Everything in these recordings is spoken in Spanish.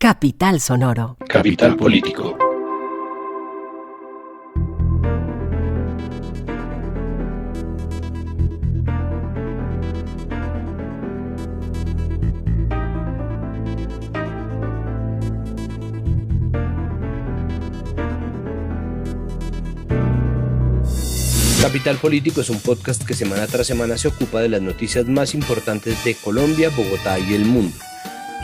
Capital Sonoro. Capital Político. Capital Político es un podcast que semana tras semana se ocupa de las noticias más importantes de Colombia, Bogotá y el mundo.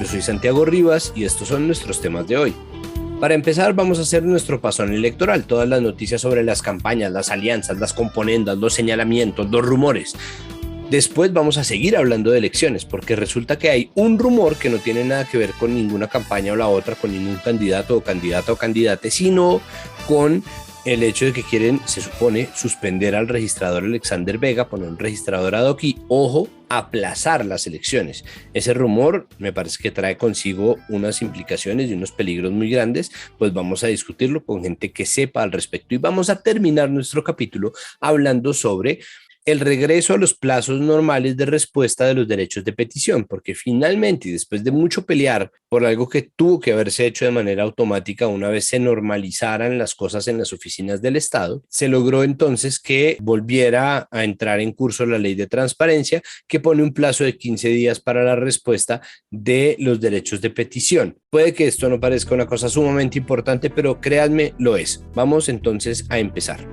Yo soy Santiago Rivas y estos son nuestros temas de hoy. Para empezar, vamos a hacer nuestro pasón electoral, todas las noticias sobre las campañas, las alianzas, las componendas, los señalamientos, los rumores. Después vamos a seguir hablando de elecciones, porque resulta que hay un rumor que no tiene nada que ver con ninguna campaña o la otra, con ningún candidato o candidata, sino con el hecho de que quieren, se supone, suspender al registrador Alexander Vega, poner un registrador ad hoc y, ojo, aplazar las elecciones. Ese rumor me parece que trae consigo unas implicaciones y unos peligros muy grandes, pues vamos a discutirlo con gente que sepa al respecto y vamos a terminar nuestro capítulo hablando sobre el regreso a los plazos normales de respuesta de los derechos de petición, porque finalmente, y después de mucho pelear por algo que tuvo que haberse hecho de manera automática una vez se normalizaran las cosas en las oficinas del Estado, se logró entonces que volviera a entrar en curso la ley de transparencia, que pone un plazo de 15 días para la respuesta de los derechos de petición. Puede que esto no parezca una cosa sumamente importante, pero créanme, lo es. Vamos entonces a empezar.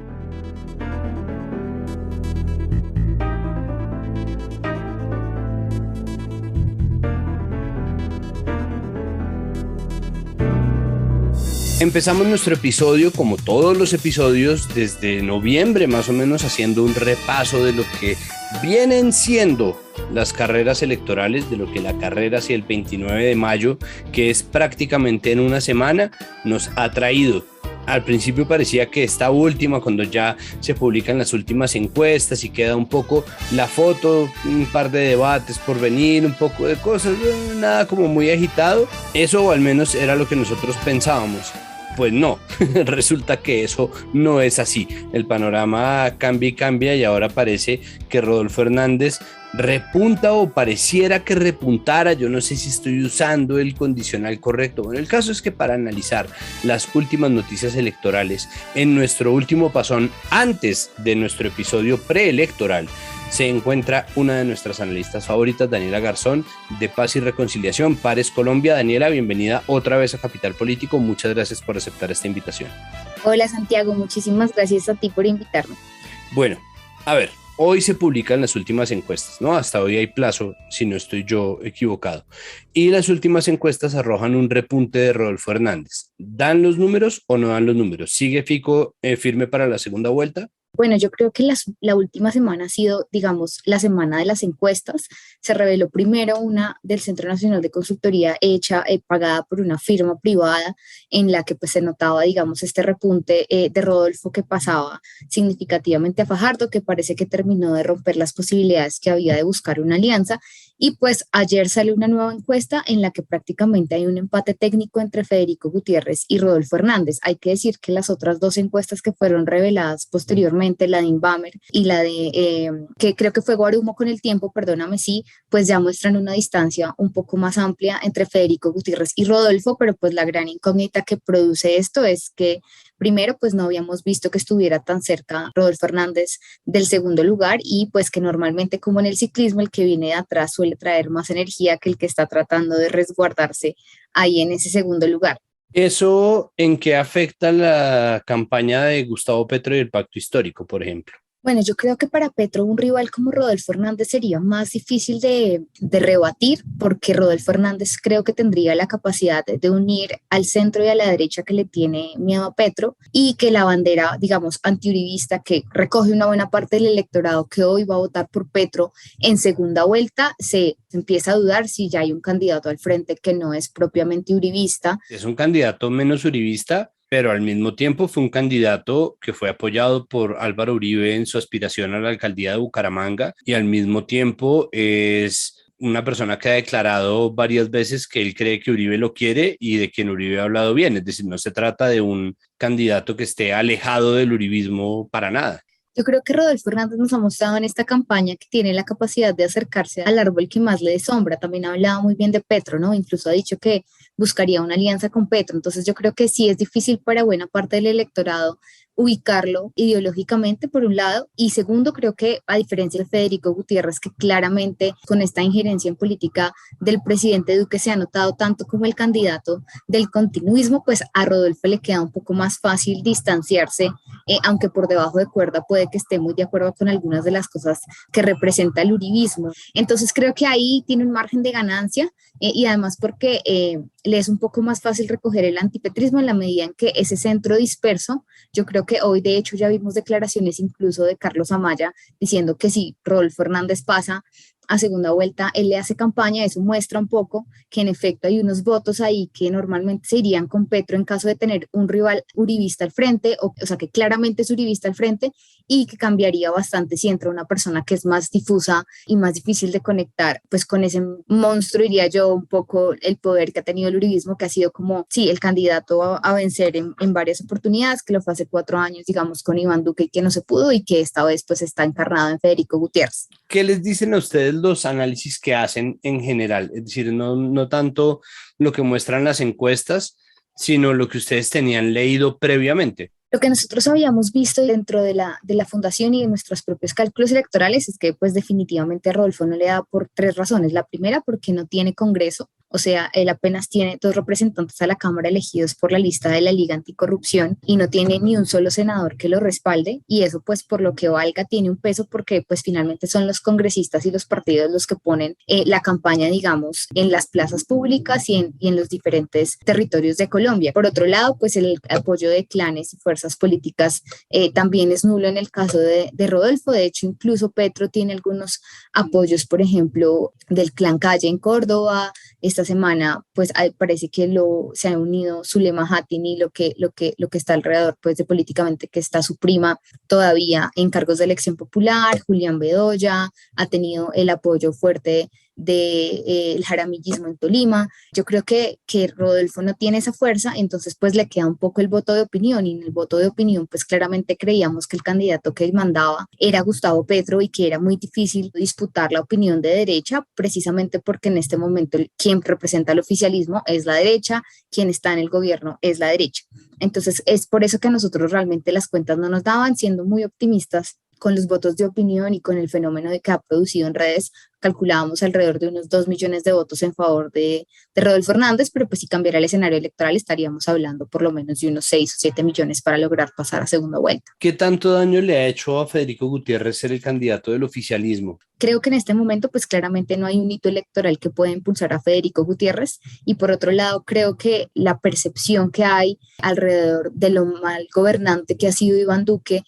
Empezamos nuestro episodio, como todos los episodios, desde noviembre más o menos, haciendo un repaso de lo que vienen siendo las carreras electorales, de lo que la carrera hacia el 29 de mayo, que es prácticamente en una semana, nos ha traído. Al principio parecía que esta última, cuando ya se publican las últimas encuestas y queda un poco la foto, un par de debates por venir, un poco de cosas, nada como muy agitado. Eso o al menos era lo que nosotros pensábamos. Pues no, resulta que eso no es así. El panorama cambia y ahora parece que Rodolfo Hernández repunta o pareciera que repuntara. Yo no sé si estoy usando el condicional correcto. Bueno, el caso es que para analizar las últimas noticias electorales en nuestro último pasón antes de nuestro episodio preelectoral, se encuentra una de nuestras analistas favoritas, Daniela Garzón, de Paz y Reconciliación, Pares Colombia. Daniela, bienvenida otra vez a Capital Político. Muchas gracias por aceptar esta invitación. Hola Santiago, muchísimas gracias a ti por invitarme. Bueno, a ver, hoy se publican las últimas encuestas, ¿no? Hasta hoy hay plazo, si no estoy yo equivocado. Y las últimas encuestas arrojan un repunte de Rodolfo Hernández. ¿Dan los números o no dan los números? ¿Sigue Fico firme para la segunda vuelta? Bueno, yo creo que la última semana ha sido, digamos, la semana de las encuestas. Se reveló primero una del Centro Nacional de Consultoría pagada por una firma privada en la que pues se notaba, digamos, este repunte de Rodolfo que pasaba significativamente a Fajardo, que parece que terminó de romper las posibilidades que había de buscar una alianza. Y pues ayer sale una nueva encuesta en la que prácticamente hay un empate técnico entre Federico Gutiérrez y Rodolfo Hernández. Hay que decir que las otras dos encuestas que fueron reveladas posteriormente, la de Inbamer y la de, que creo que fue Guarumo con el tiempo, perdóname, sí, pues ya muestran una distancia un poco más amplia entre Federico Gutiérrez y Rodolfo, pero pues la gran incógnita que produce esto es que primero, pues no habíamos visto que estuviera tan cerca Rodolfo Hernández del segundo lugar y pues que normalmente como en el ciclismo el que viene de atrás suele traer más energía que el que está tratando de resguardarse ahí en ese segundo lugar. ¿Eso en qué afecta la campaña de Gustavo Petro y el Pacto Histórico, por ejemplo? Bueno, yo creo que para Petro un rival como Rodolfo Hernández sería más difícil de rebatir, porque Rodolfo Hernández creo que tendría la capacidad de unir al centro y a la derecha que le tiene miedo a Petro, y que la bandera, digamos, antiuribista que recoge una buena parte del electorado que hoy va a votar por Petro en segunda vuelta, se empieza a dudar si ya hay un candidato al frente que no es propiamente uribista. Es un candidato menos uribista, pero al mismo tiempo fue un candidato que fue apoyado por Álvaro Uribe en su aspiración a la alcaldía de Bucaramanga y al mismo tiempo es una persona que ha declarado varias veces que él cree que Uribe lo quiere y de quien Uribe ha hablado bien. Es decir, no se trata de un candidato que esté alejado del uribismo para nada. Yo creo que Rodolfo Hernández nos ha mostrado en esta campaña que tiene la capacidad de acercarse al árbol que más le dé sombra. También ha hablado muy bien de Petro, ¿no? Incluso ha dicho que buscaría una alianza con Petro. Entonces yo creo que sí es difícil para buena parte del electorado ubicarlo ideológicamente, por un lado, y segundo, creo que a diferencia de Federico Gutiérrez, que claramente con esta injerencia en política del presidente Duque se ha notado tanto como el candidato del continuismo, pues a Rodolfo le queda un poco más fácil distanciarse, aunque por debajo de cuerda puede que esté muy de acuerdo con algunas de las cosas que representa el uribismo. Entonces creo que ahí tiene un margen de ganancia, y además porque le es un poco más fácil recoger el antipetrismo en la medida en que ese centro disperso, yo creo que hoy de hecho ya vimos declaraciones incluso de Carlos Amaya diciendo que si Rodolfo Hernández pasa a segunda vuelta, él le hace campaña. Eso muestra un poco que en efecto hay unos votos ahí que normalmente se irían con Petro en caso de tener un rival uribista al frente, o sea que claramente es uribista al frente, y que cambiaría bastante si entra una persona que es más difusa y más difícil de conectar, pues con ese monstruo, diría yo, un poco el poder que ha tenido el uribismo, que ha sido como, sí, el candidato a vencer en varias oportunidades, que lo fue hace 4 años, digamos, con Iván Duque y que no se pudo, y que esta vez pues está encarnado en Federico Gutiérrez. ¿Qué les dicen a ustedes los análisis que hacen en general? Es decir, no tanto lo que muestran las encuestas, sino lo que ustedes tenían leído previamente. Lo que nosotros habíamos visto dentro de la fundación y de nuestros propios cálculos electorales es que pues definitivamente a Rodolfo no le da por 3 razones. La primera, porque no tiene Congreso, o sea, él apenas tiene 2 representantes a la Cámara elegidos por la lista de la Liga Anticorrupción y no tiene ni un solo senador que lo respalde, y eso pues por lo que valga tiene un peso porque pues finalmente son los congresistas y los partidos los que ponen la campaña, digamos, en las plazas públicas y en los diferentes territorios de Colombia. Por otro lado, pues el apoyo de clanes y fuerzas políticas también es nulo en el caso de Rodolfo. De hecho, incluso Petro tiene algunos apoyos, por ejemplo, del Clan Calle en Córdoba. Esta semana, pues parece que se ha unido Zulema Hatin y lo que está alrededor, pues de políticamente, que está su prima todavía en cargos de elección popular, Julián Bedoya, ha tenido el apoyo fuerte del jaramillismo en Tolima. Yo creo que Rodolfo no tiene esa fuerza, entonces pues le queda un poco el voto de opinión, y en el voto de opinión pues claramente creíamos que el candidato que mandaba era Gustavo Petro y que era muy difícil disputar la opinión de derecha, precisamente porque en este momento quien representa el oficialismo es la derecha, quien está en el gobierno es la derecha. Entonces es por eso que a nosotros realmente las cuentas no nos daban, siendo muy optimistas con los votos de opinión y con el fenómeno que ha producido en redes. Calculábamos alrededor de unos 2 millones de votos en favor de Rodolfo Hernández, pero pues si cambiara el escenario electoral estaríamos hablando por lo menos de unos 6 o 7 millones para lograr pasar a segunda vuelta. ¿Qué tanto daño le ha hecho a Federico Gutiérrez ser el candidato del oficialismo? Creo que en este momento pues claramente no hay un hito electoral que pueda impulsar a Federico Gutiérrez, y por otro lado creo que la percepción que hay alrededor de lo mal gobernante que ha sido Iván Duque,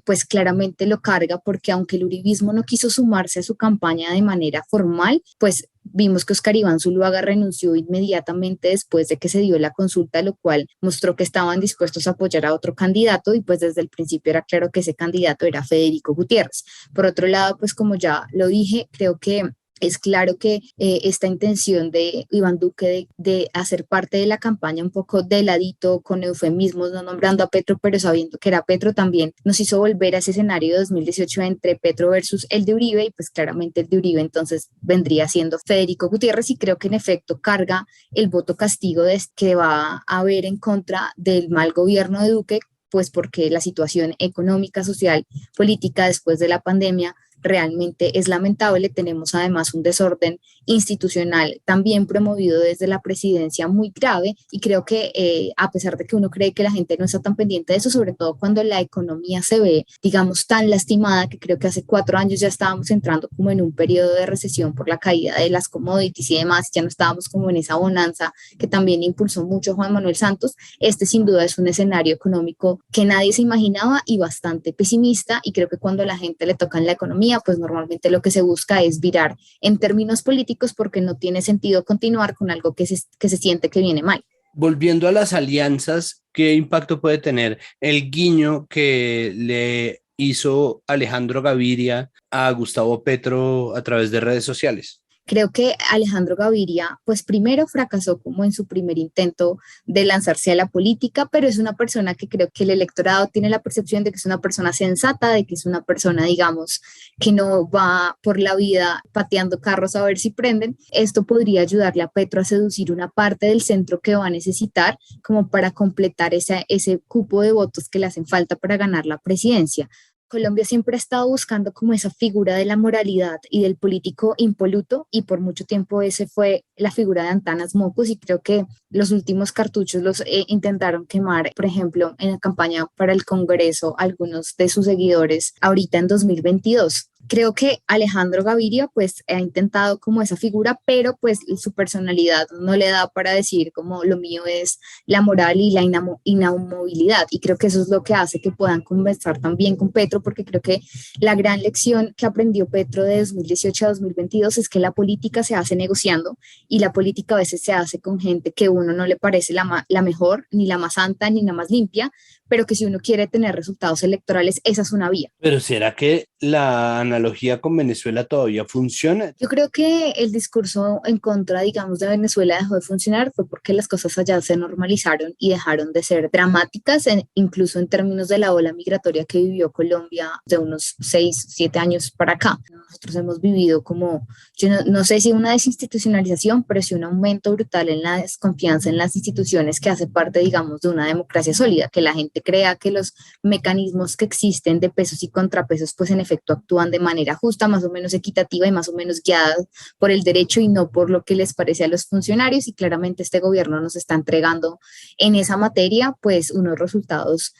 pues claramente lo carga, porque aunque el uribismo no quiso sumarse a su campaña de manera formal, pues vimos que Oscar Iván Zuluaga renunció inmediatamente después de que se dio la consulta, lo cual mostró que estaban dispuestos a apoyar a otro candidato, y pues desde el principio era claro que ese candidato era Federico Gutiérrez. Por otro lado, pues como ya lo dije, creo que es claro que esta intención de Iván Duque de hacer parte de la campaña un poco de ladito, con eufemismos, no nombrando a Petro, pero sabiendo que era Petro, también nos hizo volver a ese escenario de 2018 entre Petro versus el de Uribe, y pues claramente el de Uribe entonces vendría siendo Federico Gutiérrez, y creo que en efecto carga el voto castigo que va a haber en contra del mal gobierno de Duque, pues porque la situación económica, social, política después de la pandemia realmente es lamentable. Tenemos además un desorden institucional también promovido desde la presidencia muy grave, y creo que a pesar de que uno cree que la gente no está tan pendiente de eso, sobre todo cuando la economía se ve, digamos, tan lastimada, que creo que hace 4 años ya estábamos entrando como en un periodo de recesión por la caída de las commodities y demás, ya no estábamos como en esa bonanza que también impulsó mucho Juan Manuel Santos. Este sin duda es un escenario económico que nadie se imaginaba y bastante pesimista, y creo que cuando a la gente le toca en la economía, pues normalmente lo que se busca es virar en términos políticos, porque no tiene sentido continuar con algo que se siente que viene mal. Volviendo a las alianzas, ¿qué impacto puede tener el guiño que le hizo Alejandro Gaviria a Gustavo Petro a través de redes sociales? Creo que Alejandro Gaviria, pues primero fracasó como en su primer intento de lanzarse a la política, pero es una persona que creo que el electorado tiene la percepción de que es una persona sensata, de que es una persona, digamos, que no va por la vida pateando carros a ver si prenden. Esto podría ayudarle a Petro a seducir una parte del centro que va a necesitar como para completar ese cupo de votos que le hacen falta para ganar la presidencia. Colombia siempre ha estado buscando como esa figura de la moralidad y del político impoluto, y por mucho tiempo ese fue la figura de Antanas Mocos, y creo que los últimos cartuchos los intentaron quemar, por ejemplo, en la campaña para el Congreso, algunos de sus seguidores ahorita en 2022. Creo que Alejandro Gaviria pues ha intentado como esa figura, pero pues su personalidad no le da para decir como lo mío es la moral y la inamovilidad, y creo que eso es lo que hace que puedan conversar también con Petro, porque creo que la gran lección que aprendió Petro de 2018 a 2022 es que la política se hace negociando, y la política a veces se hace con gente que a uno no le parece la mejor, ni la más santa, ni la más limpia, pero que si uno quiere tener resultados electorales, esa es una vía. Pero ¿será que la analogía con Venezuela todavía funciona? Yo creo que el discurso en contra, digamos, de Venezuela dejó de funcionar fue porque las cosas allá se normalizaron y dejaron de ser dramáticas, incluso en términos de la ola migratoria que vivió Colombia de unos 6, 7 años para acá. Nosotros hemos vivido como, yo no sé si una desinstitucionalización, pero sí un aumento brutal en la desconfianza en las instituciones, que hace parte, digamos, de una democracia sólida, que la gente crea que los mecanismos que existen de pesos y contrapesos, pues en efecto actúan de manera justa, más o menos equitativa y más o menos guiadas por el derecho y no por lo que les parece a los funcionarios, y claramente este gobierno nos está entregando en esa materia pues unos resultados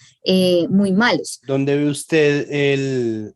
muy malos. ¿Dónde ve usted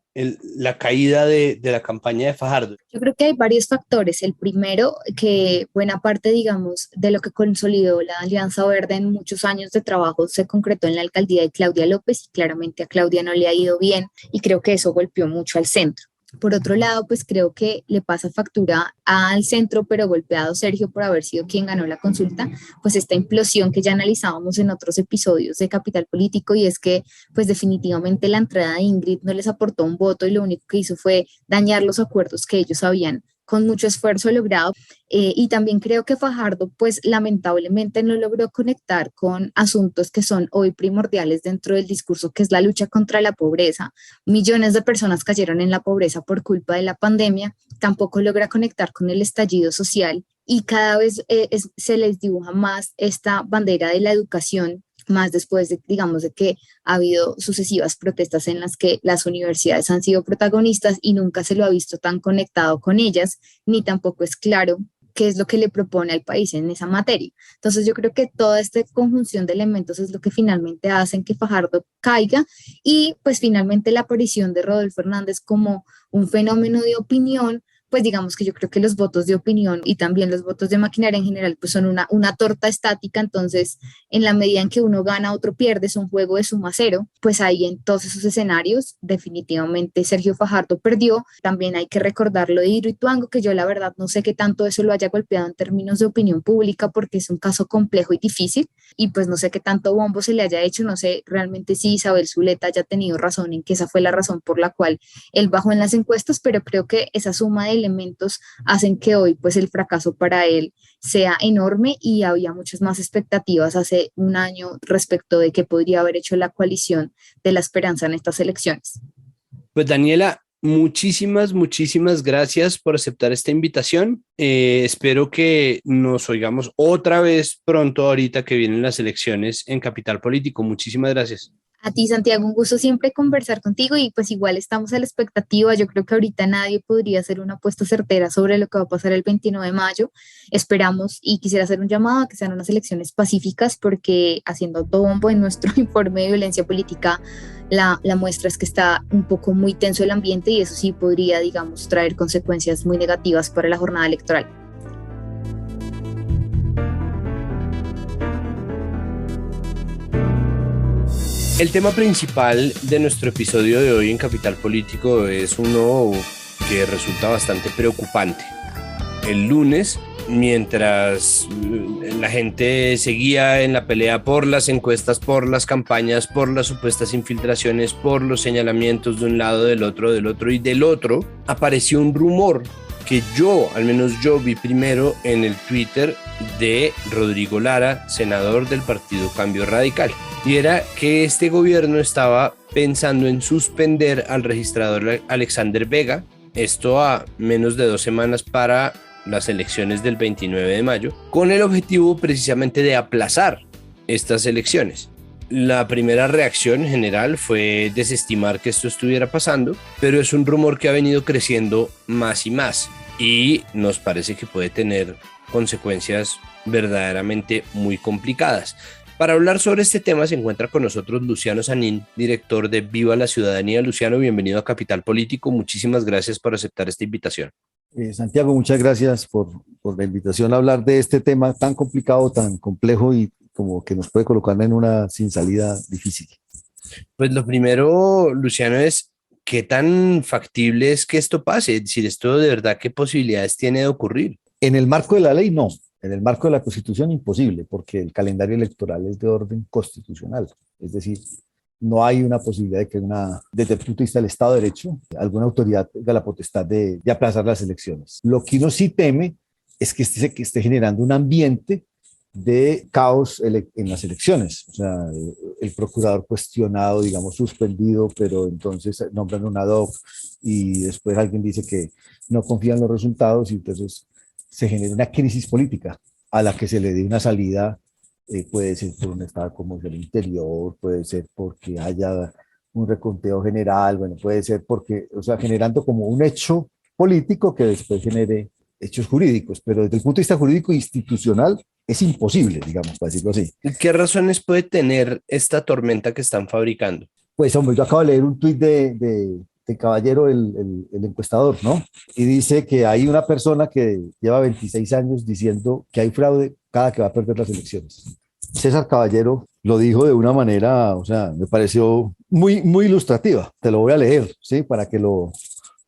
la caída de la campaña de Fajardo? Yo creo que hay varios factores. El primero, que buena parte, digamos, de lo que consolidó la Alianza Verde en muchos años de trabajo se concretó en la alcaldía de Claudia López, y claramente a Claudia no le ha ido bien, y creo que eso golpeó mucho al centro. Por otro lado, pues creo que le pasa factura al centro, pero golpeado Sergio por haber sido quien ganó la consulta, pues esta implosión que ya analizábamos en otros episodios de Capital Político, y es que pues definitivamente la entrada de Ingrid no les aportó un voto, y lo único que hizo fue dañar los acuerdos que ellos habían con mucho esfuerzo logrado. Y también creo que Fajardo pues lamentablemente no logró conectar con asuntos que son hoy primordiales dentro del discurso, que es la lucha contra la pobreza. Millones de personas cayeron en la pobreza por culpa de la pandemia. Tampoco logra conectar con el estallido social, y cada vez se les dibuja más esta bandera de la educación, más después de, digamos, de que ha habido sucesivas protestas en las que las universidades han sido protagonistas, y nunca se lo ha visto tan conectado con ellas, ni tampoco es claro qué es lo que le propone al país en esa materia. Entonces yo creo que toda esta conjunción de elementos es lo que finalmente hacen que Fajardo caiga, y pues finalmente la aparición de Rodolfo Hernández como un fenómeno de opinión, pues digamos que yo creo que los votos de opinión y también los votos de maquinaria en general pues son una torta estática. Entonces en la medida en que uno gana, otro pierde, es un juego de suma cero. Pues ahí en todos esos escenarios definitivamente Sergio Fajardo perdió. También hay que recordar lo de Hidroituango, que yo la verdad no sé qué tanto eso lo haya golpeado en términos de opinión pública, porque es un caso complejo y difícil, y pues no sé qué tanto bombo se le haya hecho. No sé realmente si Isabel Zuleta haya tenido razón en que esa fue la razón por la cual él bajó en las encuestas, pero creo que esa suma de elementos hacen que hoy pues el fracaso para él sea enorme, y había muchas más expectativas hace un año respecto de qué podría haber hecho la coalición de la esperanza en estas elecciones. Pues Daniela, muchísimas gracias por aceptar esta invitación. Espero que nos oigamos otra vez pronto, ahorita que vienen las elecciones en Capital Político. Muchísimas gracias. A ti, Santiago, un gusto siempre conversar contigo, y pues igual estamos a la expectativa. Yo creo que ahorita nadie podría hacer una apuesta certera sobre lo que va a pasar el 29 de mayo. Esperamos, y quisiera hacer un llamado a que sean unas elecciones pacíficas, porque haciendo autobombo en nuestro informe de violencia política, la muestra es que está un poco muy tenso el ambiente, y eso sí podría, digamos, traer consecuencias muy negativas para la jornada electoral. El tema principal de nuestro episodio de hoy en Capital Político es uno que resulta bastante preocupante. El lunes, mientras la gente seguía en la pelea por las encuestas, por las campañas, por las supuestas infiltraciones, por los señalamientos de un lado, del otro y del otro, apareció un rumor que al menos yo vi primero en el Twitter de Rodrigo Lara, senador del Partido Cambio Radical. Y era que este gobierno estaba pensando en suspender al registrador Alexander Vega, esto a menos de 2 semanas para las elecciones del 29 de mayo, con el objetivo precisamente de aplazar estas elecciones. La primera reacción general fue desestimar que esto estuviera pasando, pero es un rumor que ha venido creciendo más y más y nos parece que puede tener consecuencias verdaderamente muy complicadas. Para hablar sobre este tema se encuentra con nosotros Luciano Sanín, director de Viva la Ciudadanía. Luciano, bienvenido a Capital Político. Muchísimas gracias por aceptar esta invitación. Santiago, muchas gracias por la invitación a hablar de este tema tan complicado, tan complejo y como que nos puede colocar en una sin salida difícil. Pues lo primero, Luciano, es ¿qué tan factible es que esto pase? Es decir, ¿esto de verdad qué posibilidades tiene de ocurrir? En el marco de la ley, no. En el marco de la Constitución, imposible, porque el calendario electoral es de orden constitucional. Es decir, no hay una posibilidad de que desde el punto de vista del Estado de Derecho, alguna autoridad tenga la potestad de aplazar las elecciones. Lo que uno sí teme es que esté generando un ambiente de caos en las elecciones. O sea, el procurador cuestionado, digamos, suspendido, pero entonces nombran un ad hoc y después alguien dice que no confía en los resultados y entonces se genera una crisis política a la que se le dé una salida. Puede ser por un estado como el interior, puede ser porque haya un reconteo general, bueno, puede ser porque, o sea, generando como un hecho político que después genere hechos jurídicos, pero desde el punto de vista jurídico e institucional es imposible, digamos, para decirlo así. ¿Qué razones puede tener esta tormenta que están fabricando? Pues, hombre, yo acabo de leer un tuit de Caballero, el encuestador, ¿no? Y dice que hay una persona que lleva 26 años diciendo que hay fraude cada que va a perder las elecciones. César Caballero lo dijo de una manera, o sea, me pareció muy, muy ilustrativa. Te lo voy a leer, ¿sí? Para que lo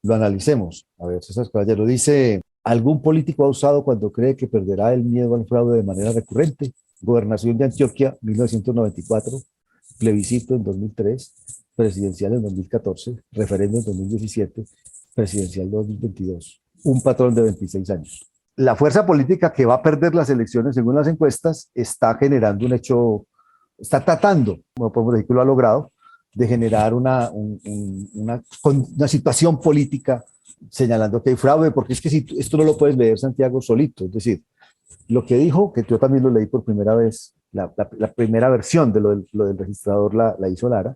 analicemos. A ver, César Caballero dice: ¿algún político ha usado cuando cree que perderá el miedo al fraude de manera recurrente? Gobernación de Antioquia, 1994, plebiscito en 2003, presidencial en 2014, referéndum en 2017, presidencial 2022. Un patrón de 26 años. La fuerza política que va a perder las elecciones, según las encuestas, está generando un hecho, está tratando, como podemos decir que lo ha logrado, de generar una situación política señalando que hay fraude, porque es que si esto no lo puedes leer, Santiago, solito. Es decir, lo que dijo, que yo también lo leí por primera vez, la primera versión de lo del registrador la hizo Lara,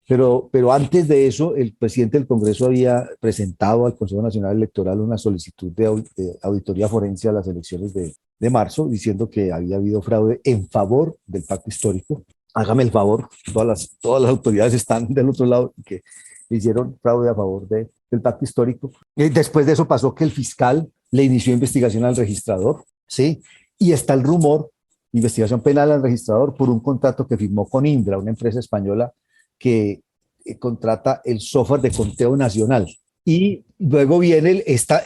pero antes de eso, el presidente del Congreso había presentado al Consejo Nacional Electoral una solicitud de auditoría forense a las elecciones de marzo, diciendo que había habido fraude en favor del pacto histórico. Hágame el favor, todas las autoridades están del otro lado, que hicieron fraude a favor del pacto histórico. Y después de eso pasó que el fiscal le inició investigación al registrador, ¿sí? Y está el rumor, investigación penal al registrador por un contrato que firmó con Indra, una empresa española que contrata el software de conteo nacional. Y luego viene esta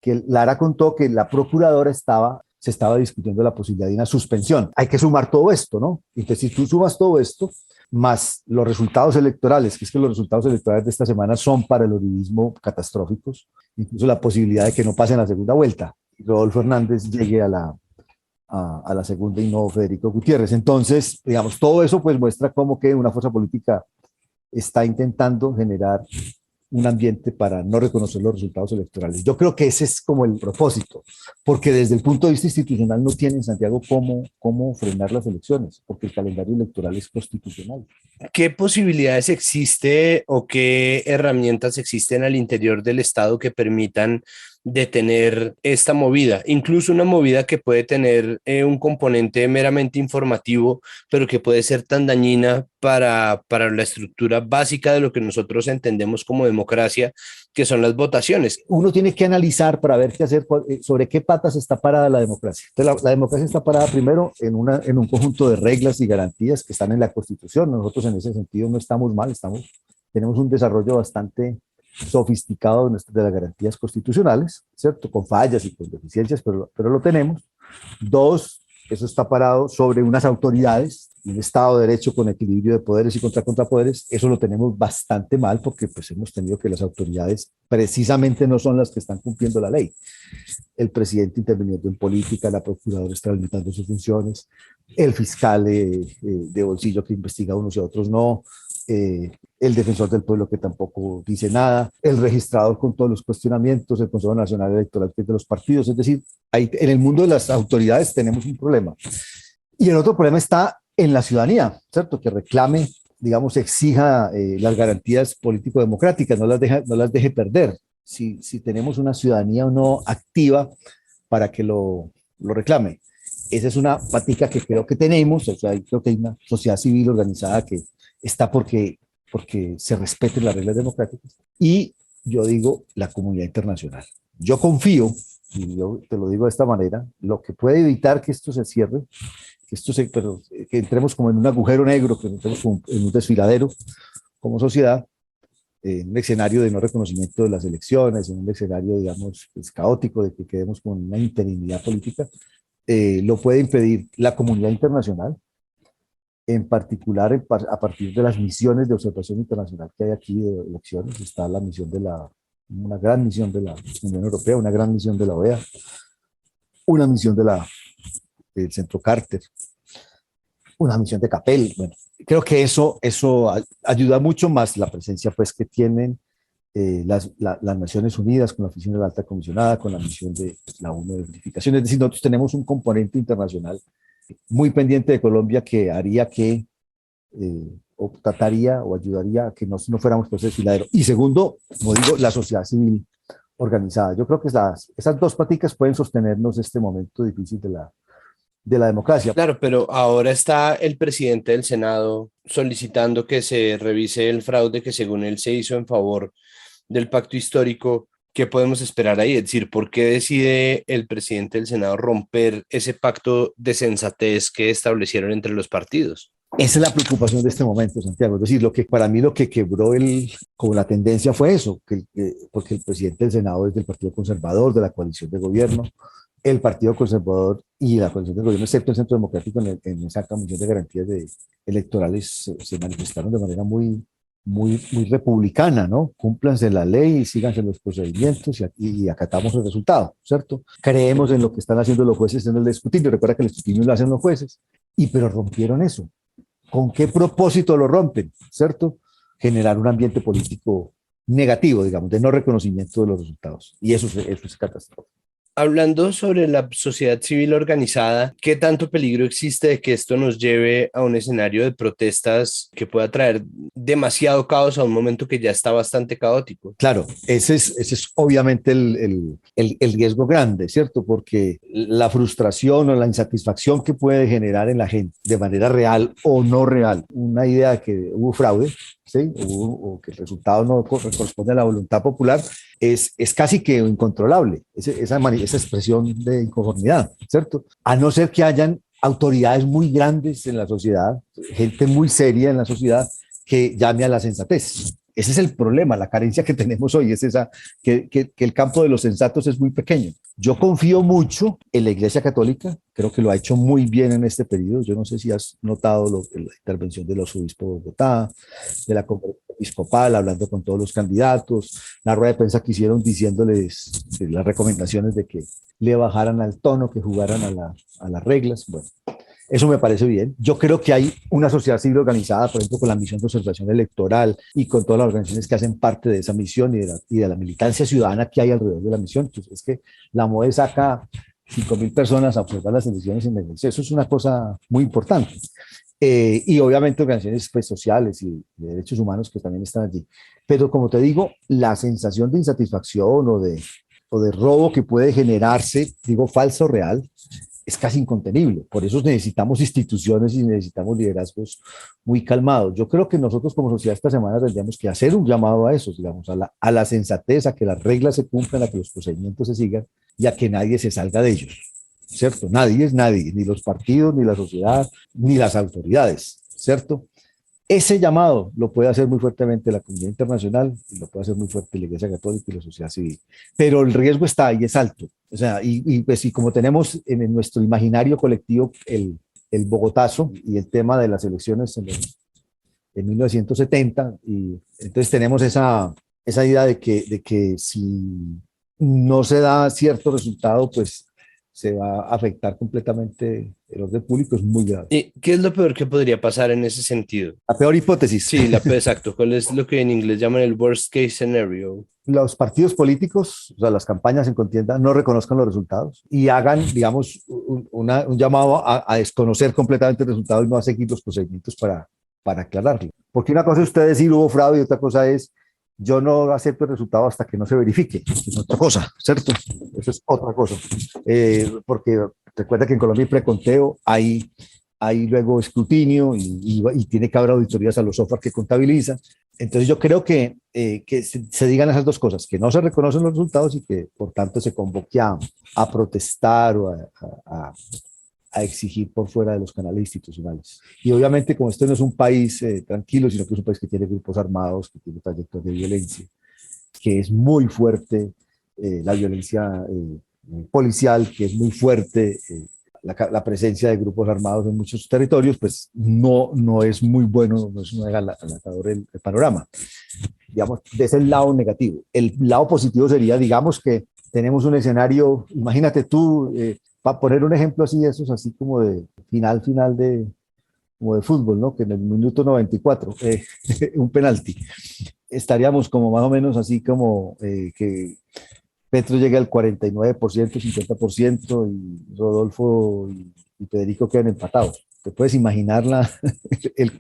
que Lara contó que la procuradora se estaba discutiendo la posibilidad de una suspensión. Hay que sumar todo esto, ¿no? Entonces, si tú sumas todo esto, más los resultados electorales, que es que los resultados electorales de esta semana son para el uribismo catastróficos, incluso la posibilidad de que no pasen la segunda vuelta y Rodolfo Hernández llegue a la segunda y no Federico Gutiérrez. Entonces, digamos, todo eso pues muestra cómo que una fuerza política está intentando generar un ambiente para no reconocer los resultados electorales. Yo creo que ese es como el propósito, porque desde el punto de vista institucional no tienen, Santiago, cómo frenar las elecciones, porque el calendario electoral es constitucional. ¿Qué posibilidades existe o qué herramientas existen al interior del Estado que permitan detener esta movida, incluso una movida que puede tener un componente meramente informativo, pero que puede ser tan dañina para la estructura básica de lo que nosotros entendemos como democracia, que son las votaciones? Uno tiene que analizar para ver qué hacer, sobre qué patas está parada la democracia. Entonces, la democracia está parada primero en un conjunto de reglas y garantías que están en la Constitución. Nosotros en ese sentido no estamos mal, tenemos un desarrollo bastante sofisticado de las garantías constitucionales, ¿cierto? Con fallas y con deficiencias, pero lo tenemos. Dos, eso está parado sobre unas autoridades, un Estado de Derecho con equilibrio de poderes y contrapoderes. Eso lo tenemos bastante mal porque pues hemos tenido que las autoridades precisamente no son las que están cumpliendo la ley. el presidente interviniendo en política, la procuradora extralimitando sus funciones, el fiscal de bolsillo que investiga a unos y a otros no, el defensor del pueblo que tampoco dice nada, el registrador con todos los cuestionamientos, el Consejo Nacional Electoral que es de los partidos. Es decir, en el mundo de las autoridades tenemos un problema. Y el otro problema está en la ciudadanía, ¿cierto? Que reclame, digamos, exija las garantías político-democráticas, no las deje perder. Si tenemos una ciudadanía o no activa para que lo reclame. Esa es una patica que creo que tenemos, o sea, creo que hay una sociedad civil organizada que está porque se respeten las reglas democráticas. Y yo digo, la comunidad internacional. Yo confío, y yo te lo digo de esta manera, lo que puede evitar que esto se cierre, que entremos como en un agujero negro, que entremos como en un desfiladero como sociedad, en un escenario de no reconocimiento de las elecciones, en un escenario, digamos, pues, caótico, de que quedemos con una interinidad política, lo puede impedir la comunidad internacional, en particular a partir de las misiones de observación internacional que hay aquí de elecciones. Está la misión una gran misión de la Unión Europea, una gran misión de la OEA, una misión del Centro Carter, una misión de CAPEL. Bueno, creo que eso ayuda mucho más la presencia pues, que tienen las Naciones Unidas con la oficina de la alta comisionada, con la misión de la ONU de verificación. Es decir, nosotros tenemos un componente internacional muy pendiente de Colombia que haría que, o trataría o ayudaría a que no fuéramos por ese desfiladero. Y segundo, como digo, la sociedad civil organizada. Yo creo que esas dos paticas pueden sostenernos este momento difícil de la democracia. Claro, pero ahora está el presidente del Senado solicitando que se revise el fraude que según él se hizo en favor del pacto histórico. ¿Qué podemos esperar ahí? Es decir, ¿por qué decide el presidente del Senado romper ese pacto de sensatez que establecieron entre los partidos? Esa es la preocupación de este momento, Santiago. Es decir, para mí lo que quebró como la tendencia fue eso, porque el presidente del Senado es del Partido Conservador, de la coalición de gobierno. El Partido Conservador y la coalición de gobierno, excepto el Centro Democrático, en esa comisión de garantías electorales se manifestaron de manera muy republicana, ¿no? Cúmplanse la ley y síganse los procedimientos y acatamos el resultado, ¿cierto? Creemos en lo que están haciendo los jueces en el escrutinio. Recuerda que el escrutinio lo hacen los jueces. Pero rompieron eso. ¿Con qué propósito lo rompen? ¿Cierto? Generar un ambiente político negativo, digamos, de no reconocimiento de los resultados. Y eso es catastrófico. Hablando sobre la sociedad civil organizada, ¿qué tanto peligro existe de que esto nos lleve a un escenario de protestas que pueda traer demasiado caos a un momento que ya está bastante caótico? Claro, ese es obviamente el riesgo grande, ¿cierto? Porque la frustración o la insatisfacción que puede generar en la gente de manera real o no real, una idea de que hubo fraude, ¿sí? O que el resultado no corresponde a la voluntad popular, es casi que incontrolable, esa expresión de inconformidad, ¿cierto? A no ser que hayan autoridades muy grandes en la sociedad, gente muy seria en la sociedad que llame a la sensatez. Ese es el problema, la carencia que tenemos hoy, es esa, que el campo de los sensatos es muy pequeño. Yo confío mucho en la Iglesia Católica, creo que lo ha hecho muy bien en este periodo. Yo no sé si has notado la intervención de los obispos de Bogotá, de la conferencia episcopal, hablando con todos los candidatos, la rueda de prensa que hicieron diciéndoles las recomendaciones de que le bajaran al tono, que jugaran a las reglas. Bueno, eso me parece bien. Yo creo que hay una sociedad civil organizada, por ejemplo, con la misión de observación electoral y con todas las organizaciones que hacen parte de esa misión y de la militancia ciudadana que hay alrededor de la misión. Entonces, es que la MOE saca 5.000 personas a observar las elecciones en Venezuela. Eso es una cosa muy importante. Y obviamente organizaciones pues, sociales y de derechos humanos que también están allí. Pero como te digo, la sensación de insatisfacción o de robo que puede generarse, digo falso o real, es casi incontenible. Por eso necesitamos instituciones y necesitamos liderazgos muy calmados. Yo creo que nosotros como sociedad esta semana tendríamos que hacer un llamado a eso, digamos, a la sensatez, a que las reglas se cumplan, a que los procedimientos se sigan y a que nadie se salga de ellos, ¿cierto? Nadie es nadie, ni los partidos, ni la sociedad, ni las autoridades, ¿cierto? Ese llamado lo puede hacer muy fuertemente la comunidad internacional, y lo puede hacer muy fuerte la Iglesia Católica y la sociedad civil. Pero el riesgo está ahí, es alto. O sea, pues, y como tenemos en nuestro imaginario colectivo el Bogotazo y el tema de las elecciones en 1970, y entonces tenemos esa idea de que si no se da cierto resultado, pues se va a afectar completamente el orden público, es muy grave. ¿Y qué es lo peor que podría pasar en ese sentido? La peor hipótesis. Sí, exacto. ¿Cuál es lo que en inglés llaman el worst case scenario? Los partidos políticos, o sea, las campañas en contienda, no reconozcan los resultados y hagan, digamos, un llamado a desconocer completamente el resultado y no a seguir los procedimientos para aclararlo. Porque una cosa es usted decir hubo fraude y otra cosa es yo no acepto el resultado hasta que no se verifique. Es otra cosa, ¿cierto? Eso es otra cosa. Porque recuerda que en Colombia hay preconteo, hay luego escrutinio y tiene que haber auditorías a los software que contabilizan. Entonces yo creo que se digan esas dos cosas, que no se reconocen los resultados y que por tanto se convoque a protestar o a exigir por fuera de los canales institucionales. Y obviamente como esto no es un país tranquilo, sino que es un país que tiene grupos armados, que tiene trayectos de violencia, que es muy fuerte, la violencia policial, que es muy fuerte, la presencia de grupos armados en muchos territorios, pues no es muy bueno, no es muy alertador el panorama. Digamos, desde el lado negativo. El lado positivo sería, digamos, que tenemos un escenario, imagínate tú, para poner un ejemplo así, esos así como de final como de fútbol, ¿no? Que en el minuto 94, un penalti, estaríamos como más o menos así como que Petro llega al 49%, 50% y Rodolfo y Federico quedan empatados. Te puedes imaginar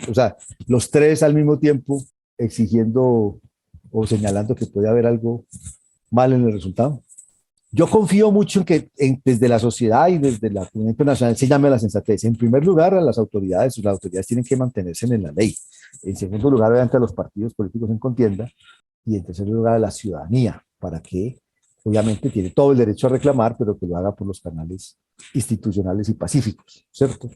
o sea, los tres al mismo tiempo exigiendo o señalando que puede haber algo mal en el resultado. Yo confío mucho en que desde la sociedad y desde la comunidad internacional se llame a la sensatez. En primer lugar, a las autoridades tienen que mantenerse en la ley. En segundo lugar, obviamente a los partidos políticos en contienda. Y en tercer lugar, a la ciudadanía, para que obviamente tiene todo el derecho a reclamar, pero que lo haga por los canales institucionales y pacíficos, ¿cierto?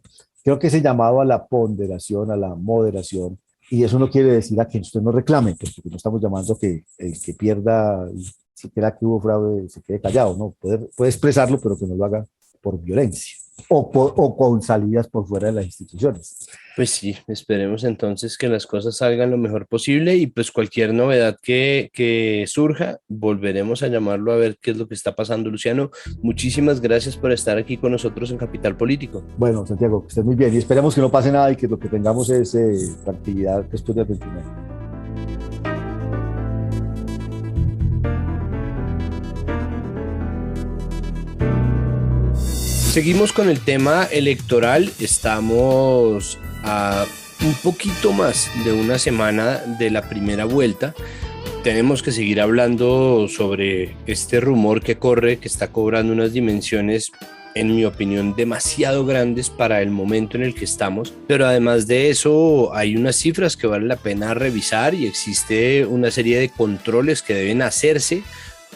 Creo que ese llamado a la ponderación, a la moderación, y eso no quiere decir a que usted no reclame, porque no estamos llamando a que el que pierda, si crea que hubo fraude, se quede callado, ¿no? Puede expresarlo, pero que no lo haga por violencia o con salidas por fuera de las instituciones. Pues sí, esperemos entonces que las cosas salgan lo mejor posible y pues cualquier novedad que surja, volveremos a llamarlo a ver qué es lo que está pasando. Luciano, muchísimas gracias por estar aquí con nosotros en Capital Político. Bueno, Santiago, que estés muy bien y esperemos que no pase nada y que lo que tengamos es tranquilidad después del 29. Seguimos con el tema electoral, estamos a un poquito más de una semana de la primera vuelta. Tenemos que seguir hablando sobre este rumor que corre, que está cobrando unas dimensiones, en mi opinión, demasiado grandes para el momento en el que estamos. Pero además de eso, hay unas cifras que vale la pena revisar y existe una serie de controles que deben hacerse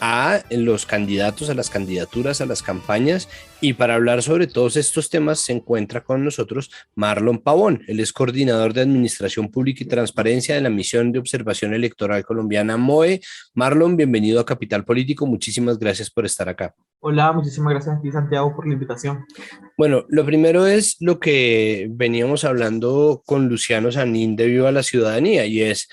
a los candidatos, a las candidaturas, a las campañas. Y para hablar sobre todos estos temas se encuentra con nosotros Marlon Pavón. Él es coordinador de Administración Pública y Transparencia de la Misión de Observación Electoral Colombiana MOE. Marlon, bienvenido a Capital Político. Muchísimas gracias por estar acá. Hola, muchísimas gracias a ti, Santiago, por la invitación. Bueno, lo primero es lo que veníamos hablando con Luciano Sanín de Viva la Ciudadanía, y es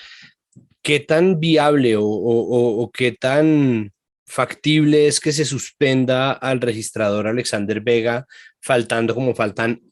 qué tan viable o qué tan factible es que se suspenda al registrador Alexander Vega, faltan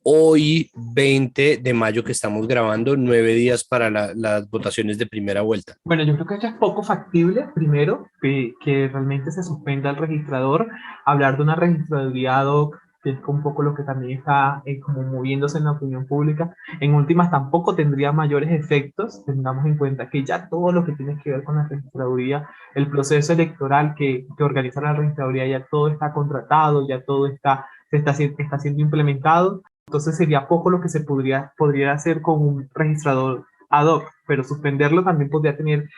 hoy, 20 de mayo que estamos grabando, 9 días para las votaciones de primera vuelta. Bueno, yo creo que ya es poco factible, primero, que realmente se suspenda el registrador. Hablar de una registraduría ad hoc, que es un poco lo que también está como moviéndose en la opinión pública, en últimas tampoco tendría mayores efectos. Tengamos en cuenta que ya todo lo que tiene que ver con la registraduría, el proceso electoral que organiza la registraduría, ya todo está contratado, ya todo está siendo implementado. Entonces sería poco lo que se podría hacer con un registrador ad hoc, pero suspenderlo también podría tener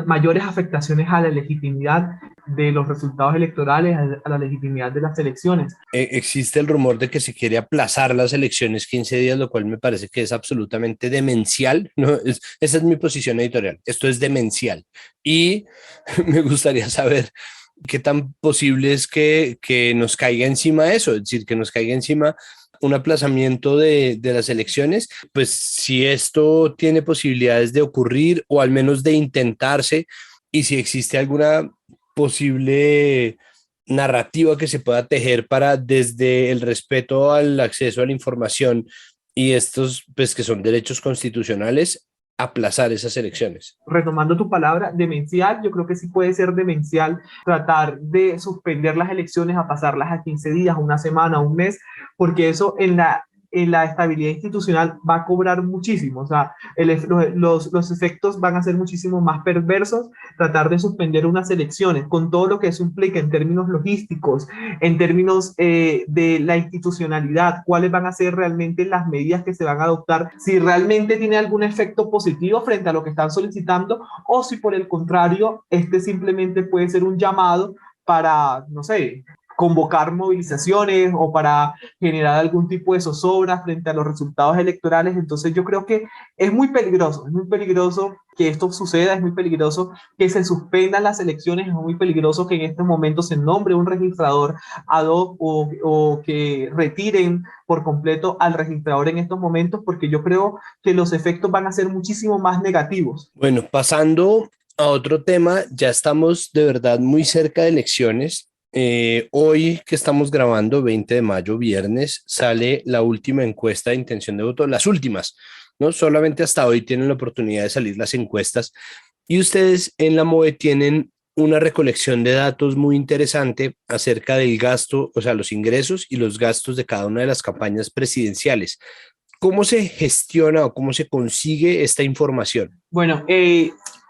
mayores afectaciones a la legitimidad de los resultados electorales, a la legitimidad de las elecciones. Existe el rumor de que se quiere aplazar las elecciones 15 días, lo cual me parece que es absolutamente demencial, ¿no? Esa es mi posición editorial, esto es demencial, y me gustaría saber qué tan posible es que nos caiga encima eso, es decir, que nos caiga encima un aplazamiento de las elecciones, pues si esto tiene posibilidades de ocurrir o al menos de intentarse, y si existe alguna posible narrativa que se pueda tejer para, desde el respeto al acceso a la información y estos, pues, que son derechos constitucionales, aplazar esas elecciones? Retomando tu palabra, demencial, yo creo que sí puede ser demencial tratar de suspender las elecciones a pasarlas a 15 días, una semana, un mes, porque eso en la estabilidad institucional va a cobrar muchísimo. O sea, los efectos van a ser muchísimo más perversos tratar de suspender unas elecciones, con todo lo que eso implica en términos logísticos, en términos de la institucionalidad, cuáles van a ser realmente las medidas que se van a adoptar, si realmente tiene algún efecto positivo frente a lo que están solicitando, o si por el contrario, este simplemente puede ser un llamado para, no sé, convocar movilizaciones o para generar algún tipo de zozobra frente a los resultados electorales. Entonces yo creo que es muy peligroso que esto suceda, es muy peligroso que se suspendan las elecciones, es muy peligroso que en este momento se nombre un registrador ad hoc o que retiren por completo al registrador en estos momentos, porque yo creo que los efectos van a ser muchísimo más negativos. Bueno, pasando a otro tema, ya estamos de verdad muy cerca de elecciones. Hoy que estamos grabando, 20 de mayo, viernes, sale la última encuesta de intención de voto, las últimas, ¿no? Solamente hasta hoy tienen la oportunidad de salir las encuestas y ustedes en la MOVE tienen una recolección de datos muy interesante acerca del gasto, o sea, los ingresos y los gastos de cada una de las campañas presidenciales. ¿Cómo se gestiona o cómo se consigue esta información? Bueno,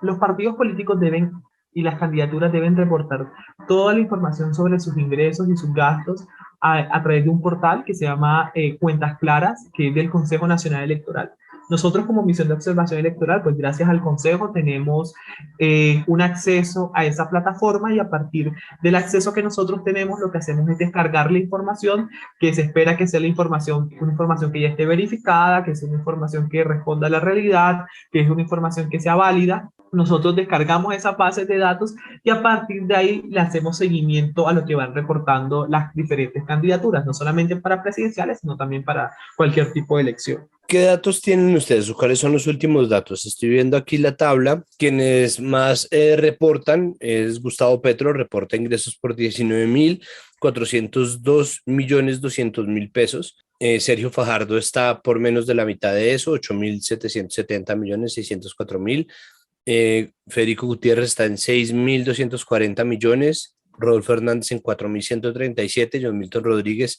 los partidos políticos deben y las candidaturas deben reportar toda la información sobre sus ingresos y sus gastos a través de un portal que se llama Cuentas Claras, que es del Consejo Nacional Electoral. Nosotros como Misión de Observación Electoral, pues gracias al Consejo tenemos un acceso a esa plataforma y a partir del acceso que nosotros tenemos, lo que hacemos es descargar la información que se espera que sea la información, una información que ya esté verificada, que sea una información que responda a la realidad, que es una información que sea válida. Nosotros descargamos esas bases de datos y a partir de ahí le hacemos seguimiento a lo que van reportando las diferentes candidaturas, no solamente para presidenciales, sino también para cualquier tipo de elección. ¿Qué datos tienen ustedes o cuáles son los últimos datos? Estoy viendo aquí la tabla. Quienes más reportan es Gustavo Petro, reporta ingresos por 19.402.200.000 pesos. Sergio Fajardo está por menos de la mitad de eso, 8.770.604.000. Federico Gutiérrez está en 6.240 millones, Rodolfo Hernández en 4.137, John Milton Rodríguez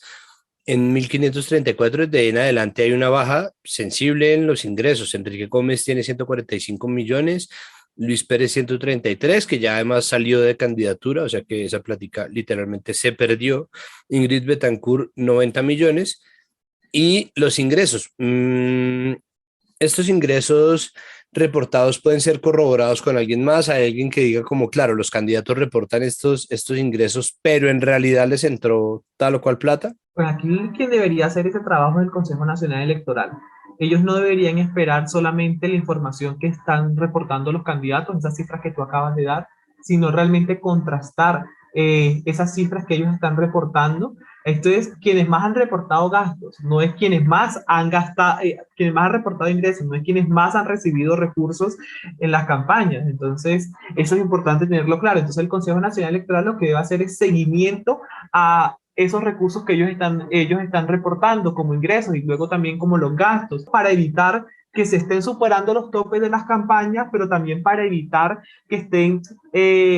en 1.534. De ahí en adelante hay una baja sensible en los ingresos. Enrique Gómez tiene 145 millones, Luis Pérez 133, que ya además salió de candidatura, o sea que esa plática literalmente se perdió. Ingrid Betancourt 90 millones. Y los ingresos, estos ingresos reportados pueden ser corroborados con alguien más. Hay alguien que diga como, claro, los candidatos reportan estos ingresos, pero en realidad les entró tal o cual plata. Pues aquí quien debería hacer ese trabajo es el Consejo Nacional Electoral. Ellos no deberían esperar solamente la información que están reportando los candidatos, esas cifras que tú acabas de dar, sino realmente contrastar esas cifras que ellos están reportando. Esto es quienes más han reportado gastos, no es quienes más han gastado, quienes más han reportado ingresos, no es quienes más han recibido recursos en las campañas. Entonces, eso es importante tenerlo claro. Entonces, el Consejo Nacional Electoral lo que debe hacer es seguimiento a esos recursos que ellos están reportando como ingresos y luego también como los gastos, para evitar que se estén superando los topes de las campañas, pero también para evitar que estén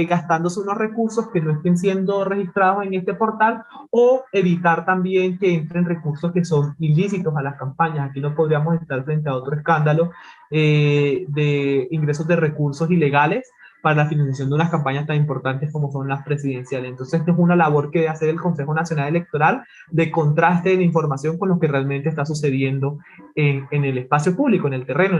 gastándose unos recursos que no estén siendo registrados en este portal, o evitar también que entren recursos que son ilícitos a las campañas. Aquí no podríamos estar frente a otro escándalo de ingresos de recursos ilegales para la financiación de unas campañas tan importantes como son las presidenciales. Entonces, esta es una labor que debe hacer el Consejo Nacional Electoral, de contraste de información con lo que realmente está sucediendo en el espacio público, en el terreno,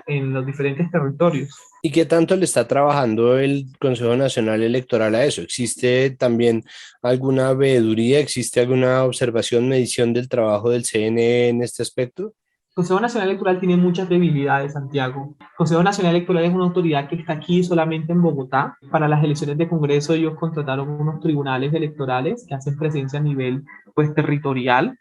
en los diferentes territorios. ¿Y qué tanto le está trabajando el Consejo Nacional Electoral a eso? ¿Existe también alguna veeduría, existe alguna observación, medición del trabajo del CNE en este aspecto? El Consejo Nacional Electoral tiene muchas debilidades, Santiago. El Consejo Nacional Electoral es una autoridad que está aquí solamente en Bogotá. Para las elecciones de Congreso ellos contrataron unos tribunales electorales que hacen presencia a nivel, pues, territorial.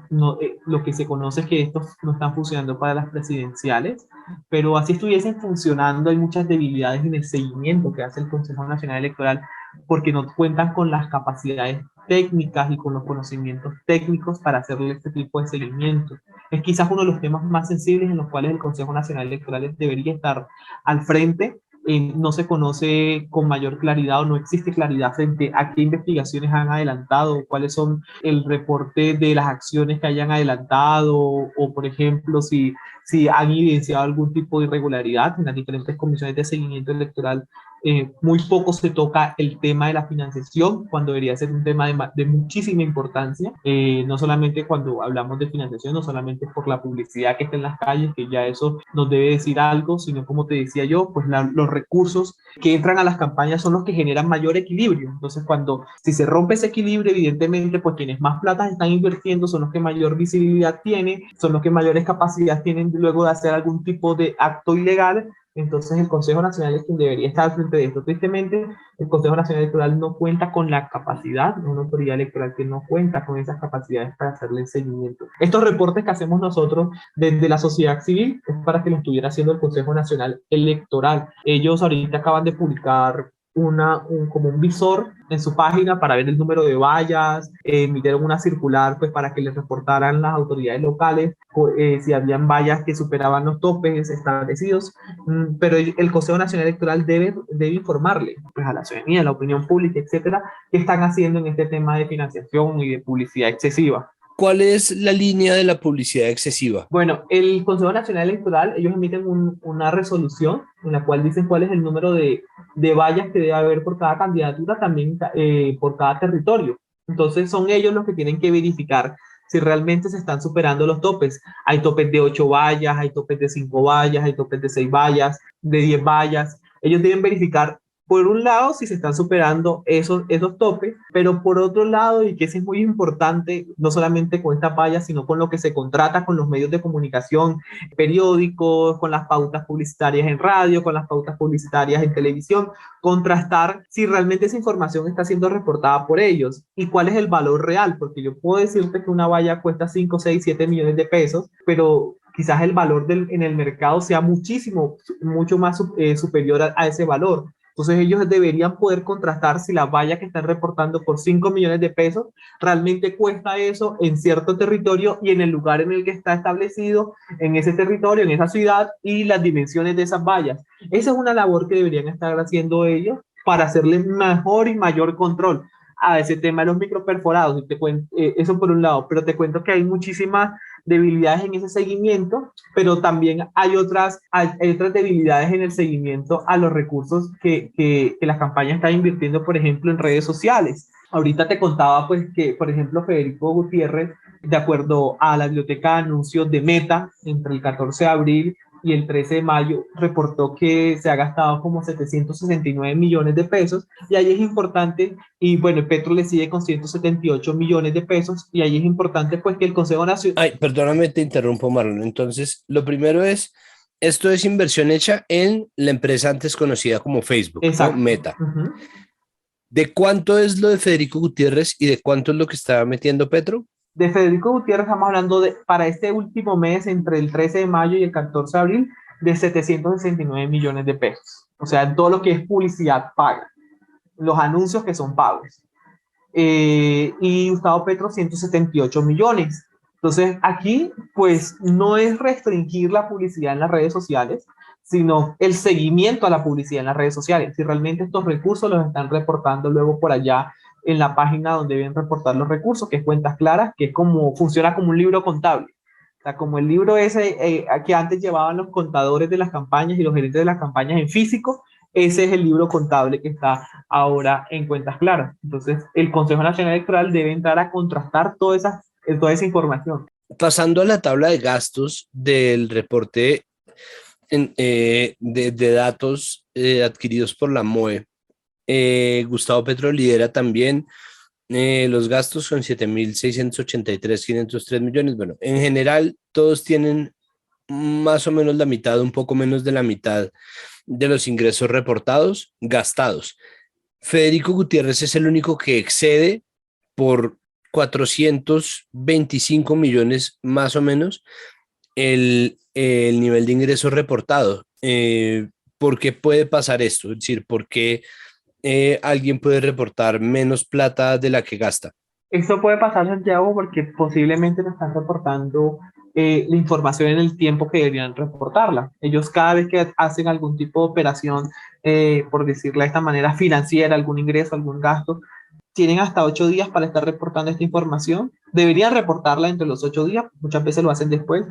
Lo que se conoce es que estos no están funcionando para las presidenciales, pero así estuviesen funcionando, hay muchas debilidades en el seguimiento que hace el Consejo Nacional Electoral porque no cuentan con las capacidades técnicas y con los conocimientos técnicos para hacerle este tipo de seguimiento. Es quizás uno de los temas más sensibles en los cuales el Consejo Nacional Electoral debería estar al frente. No se conoce con mayor claridad o no existe claridad frente a qué investigaciones han adelantado, cuáles son el reporte de las acciones que hayan adelantado o por ejemplo, si han evidenciado algún tipo de irregularidad en las diferentes comisiones de seguimiento electoral. Muy poco se toca el tema de la financiación, cuando debería ser un tema de muchísima importancia, no solamente cuando hablamos de financiación, no solamente por la publicidad que está en las calles, que ya eso nos debe decir algo, sino como te decía yo, pues los recursos que entran a las campañas son los que generan mayor equilibrio. Entonces, si se rompe ese equilibrio, evidentemente, pues quienes más plata están invirtiendo son los que mayor visibilidad tienen, son los que mayores capacidades tienen luego de hacer algún tipo de acto ilegal. Entonces el Consejo Nacional es quien debería estar al frente de esto. Tristemente, el Consejo Nacional Electoral no cuenta con la capacidad, una autoridad electoral que no cuenta con esas capacidades para hacerle el seguimiento. Estos reportes que hacemos nosotros desde la sociedad civil es para que lo estuviera haciendo el Consejo Nacional Electoral. Ellos ahorita acaban de publicar como un visor en su página para ver el número de vallas, emitieron una circular pues para que les reportaran las autoridades locales si habían vallas que superaban los topes establecidos, pero el Consejo Nacional Electoral debe informarle pues, a la ciudadanía, a la opinión pública, etcétera, qué están haciendo en este tema de financiación y de publicidad excesiva. ¿Cuál es la línea de la publicidad excesiva? Bueno, el Consejo Nacional Electoral, ellos emiten una resolución en la cual dicen cuál es el número de vallas que debe haber por cada candidatura, también por cada territorio. Entonces son ellos los que tienen que verificar si realmente se están superando los topes. Hay topes de 8 vallas, hay topes de 5 vallas, hay topes de 6 vallas, de 10 vallas. Ellos deben verificar por un lado, si se están superando esos topes, pero por otro lado, y que eso es muy importante, no solamente con estas vallas, sino con lo que se contrata con los medios de comunicación, periódicos, con las pautas publicitarias en radio, con las pautas publicitarias en televisión, contrastar si realmente esa información está siendo reportada por ellos y cuál es el valor real, porque yo puedo decirte que una valla cuesta 5, 6, 7 millones de pesos, pero quizás el valor en el mercado sea mucho más superior a ese valor. Entonces ellos deberían poder contrastar si la valla que están reportando por 5 millones de pesos realmente cuesta eso en cierto territorio y en el lugar en el que está establecido, en ese territorio, en esa ciudad y las dimensiones de esas vallas. Esa es una labor que deberían estar haciendo ellos para hacerle mejor y mayor control a ese tema de los microperforados. Eso por un lado, pero te cuento que hay muchísimas debilidades en ese seguimiento, pero también hay otras debilidades en el seguimiento a los recursos que las campañas están invirtiendo, por ejemplo, en redes sociales. Ahorita te contaba pues que, por ejemplo, Federico Gutiérrez, de acuerdo a la biblioteca de anuncios de Meta, entre el 14 de abril y el 13 de mayo, reportó que se ha gastado como 769 millones de pesos, y ahí es importante, y bueno, Petro le sigue con 178 millones de pesos, y ahí es importante pues que el Consejo Nacional... Ay, perdóname, te interrumpo, Marlon. Entonces, lo primero es, esto es inversión hecha en la empresa antes conocida como Facebook, ¿no? Meta. Uh-huh. ¿De cuánto es lo de Federico Gutiérrez y de cuánto es lo que está metiendo Petro? De Federico Gutiérrez estamos hablando para este último mes, entre el 13 de mayo y el 14 de abril, de 769 millones de pesos. O sea, todo lo que es publicidad paga, los anuncios que son pagos. Y Gustavo Petro 178 millones. Entonces, aquí, pues, no es restringir la publicidad en las redes sociales, sino el seguimiento a la publicidad en las redes sociales. Si realmente estos recursos los están reportando luego por allá en la página donde deben reportar los recursos, que es Cuentas Claras, que es funciona como un libro contable. O sea, como el libro ese que antes llevaban los contadores de las campañas y los gerentes de las campañas en físico, ese es el libro contable que está ahora en Cuentas Claras. Entonces, el Consejo Nacional Electoral debe entrar a contrastar toda esa información. Pasando a la tabla de gastos del reporte de datos adquiridos por la MOE, Gustavo Petro lidera también los gastos con 7.683.503 millones. Bueno, en general todos tienen más o menos la mitad, un poco menos de la mitad de los ingresos reportados, gastados. Federico Gutiérrez es el único que excede por 425 millones más o menos el nivel de ingresos reportado. ¿Por qué puede pasar esto? Es decir, ¿por qué alguien puede reportar menos plata de la que gasta? Esto puede pasar, Santiago, porque posiblemente no están reportando la información en el tiempo que deberían reportarla. Ellos cada vez que hacen algún tipo de operación, por decirlo de esta manera, financiera, algún ingreso, algún gasto, tienen hasta 8 días para estar reportando esta información. Deberían reportarla entre los 8 días, muchas veces lo hacen después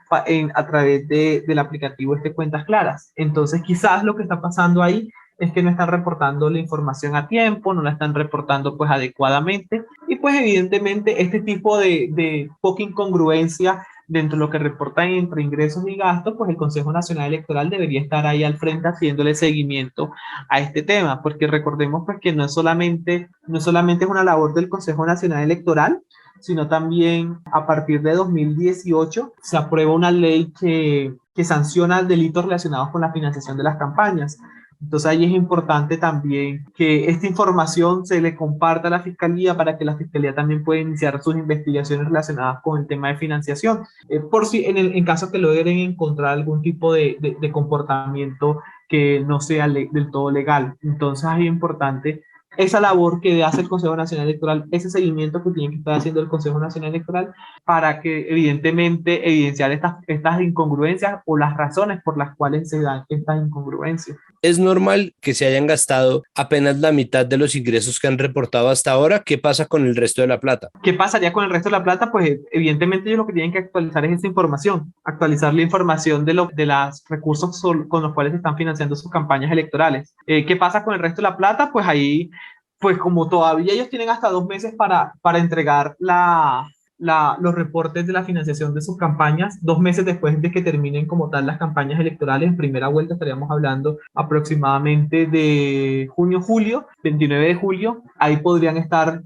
a través del aplicativo Cuentas Claras. Entonces, quizás lo que está pasando ahí es que no están reportando la información a tiempo, no la están reportando pues adecuadamente y pues evidentemente este tipo de poca incongruencia dentro de lo que reportan entre ingresos y gastos, pues el Consejo Nacional Electoral debería estar ahí al frente haciéndole seguimiento a este tema, porque recordemos pues que no solamente es una labor del Consejo Nacional Electoral, sino también a partir de 2018 se aprueba una ley que sanciona delitos relacionados con la financiación de las campañas. Entonces ahí es importante también que esta información se le comparta a la Fiscalía para que la Fiscalía también pueda iniciar sus investigaciones relacionadas con el tema de financiación. Por si en caso que logren encontrar algún tipo de comportamiento que no sea del todo legal. Entonces ahí es importante esa labor que hace el Consejo Nacional Electoral, ese seguimiento que tiene que estar haciendo el Consejo Nacional Electoral para que evidentemente evidenciar estas incongruencias o las razones por las cuales se dan estas incongruencias. ¿Es normal que se hayan gastado apenas la mitad de los ingresos que han reportado hasta ahora? ¿Qué pasa con el resto de la plata? ¿Qué pasaría con el resto de la plata? Pues evidentemente ellos lo que tienen que actualizar es esa información, actualizar la información de los recursos con los cuales están financiando sus campañas electorales. ¿Qué pasa con el resto de la plata? Pues ahí, pues como todavía ellos tienen hasta 2 meses para entregar los reportes de la financiación de sus campañas, 2 meses después de que terminen como tal las campañas electorales, en primera vuelta estaríamos hablando aproximadamente de junio, julio, 29 de julio, ahí podrían estar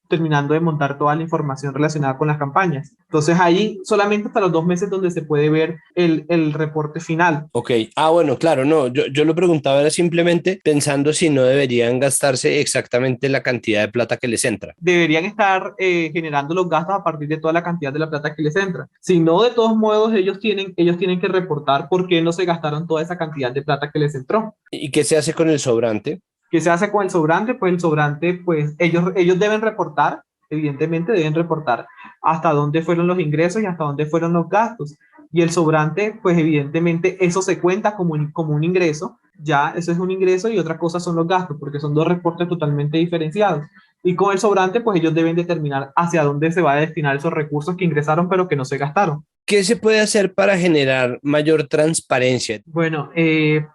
terminando de montar toda la información relacionada con las campañas. Entonces ahí solamente hasta los 2 meses donde se puede ver el reporte final. Ok, bueno, claro, no, yo lo preguntaba era simplemente pensando si no deberían gastarse exactamente la cantidad de plata que les entra. Deberían estar generando los gastos a partir de toda la cantidad de la plata que les entra. Si no, de todos modos, ellos tienen que reportar por qué no se gastaron toda esa cantidad de plata que les entró. ¿Y qué se hace con el sobrante? ¿Qué se hace con el sobrante? Pues el sobrante, pues ellos deben reportar, evidentemente deben reportar hasta dónde fueron los ingresos y hasta dónde fueron los gastos. Y el sobrante, pues evidentemente eso se cuenta como un ingreso, ya eso es un ingreso y otra cosa son los gastos, porque son dos reportes totalmente diferenciados. Y con el sobrante, pues ellos deben determinar hacia dónde se va a destinar esos recursos que ingresaron pero que no se gastaron. ¿Qué se puede hacer para generar mayor transparencia? Bueno,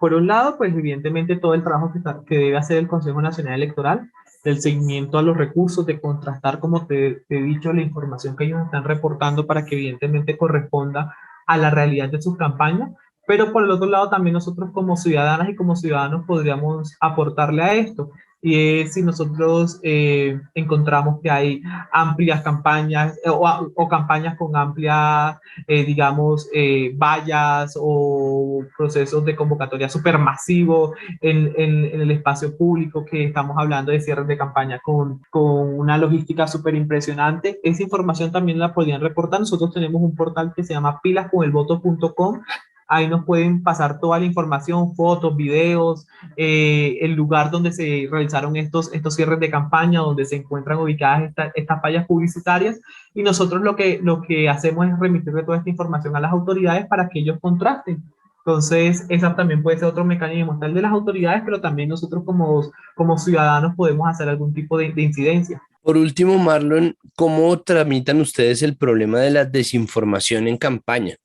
por un lado, pues evidentemente todo el trabajo que debe hacer el Consejo Nacional Electoral, del seguimiento a los recursos, de contrastar, como te he dicho, la información que ellos están reportando para que evidentemente corresponda a la realidad de sus campañas. Pero por el otro lado, también nosotros como ciudadanas y como ciudadanos podríamos aportarle a esto. Y es si nosotros encontramos que hay amplias campañas o campañas con amplias digamos, vallas o procesos de convocatoria supermasivos en el espacio público, que estamos hablando de cierres de campaña con una logística súper impresionante. Esa información también la podrían reportar. Nosotros tenemos un portal que se llama pilasconelvoto.com. Ahí nos pueden pasar toda la información, fotos, videos, el lugar donde se realizaron estos cierres de campaña, donde se encuentran ubicadas estas vallas publicitarias. Y nosotros lo que hacemos es remitirle toda esta información a las autoridades para que ellos contrasten. Entonces, esa también puede ser otro mecanismo, tal de las autoridades, pero también nosotros como ciudadanos podemos hacer algún tipo de incidencia. Por último, Marlon, ¿cómo tramitan ustedes el problema de la desinformación en campaña?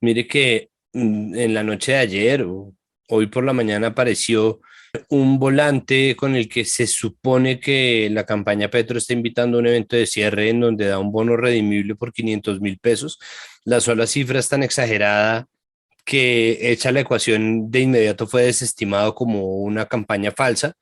Mire que en la noche de ayer o hoy por la mañana apareció un volante con el que se supone que la campaña Petro está invitando a un evento de cierre en donde da un bono redimible por 500.000 pesos. La sola cifra es tan exagerada que hecha la ecuación de inmediato fue desestimado como una campaña falsa.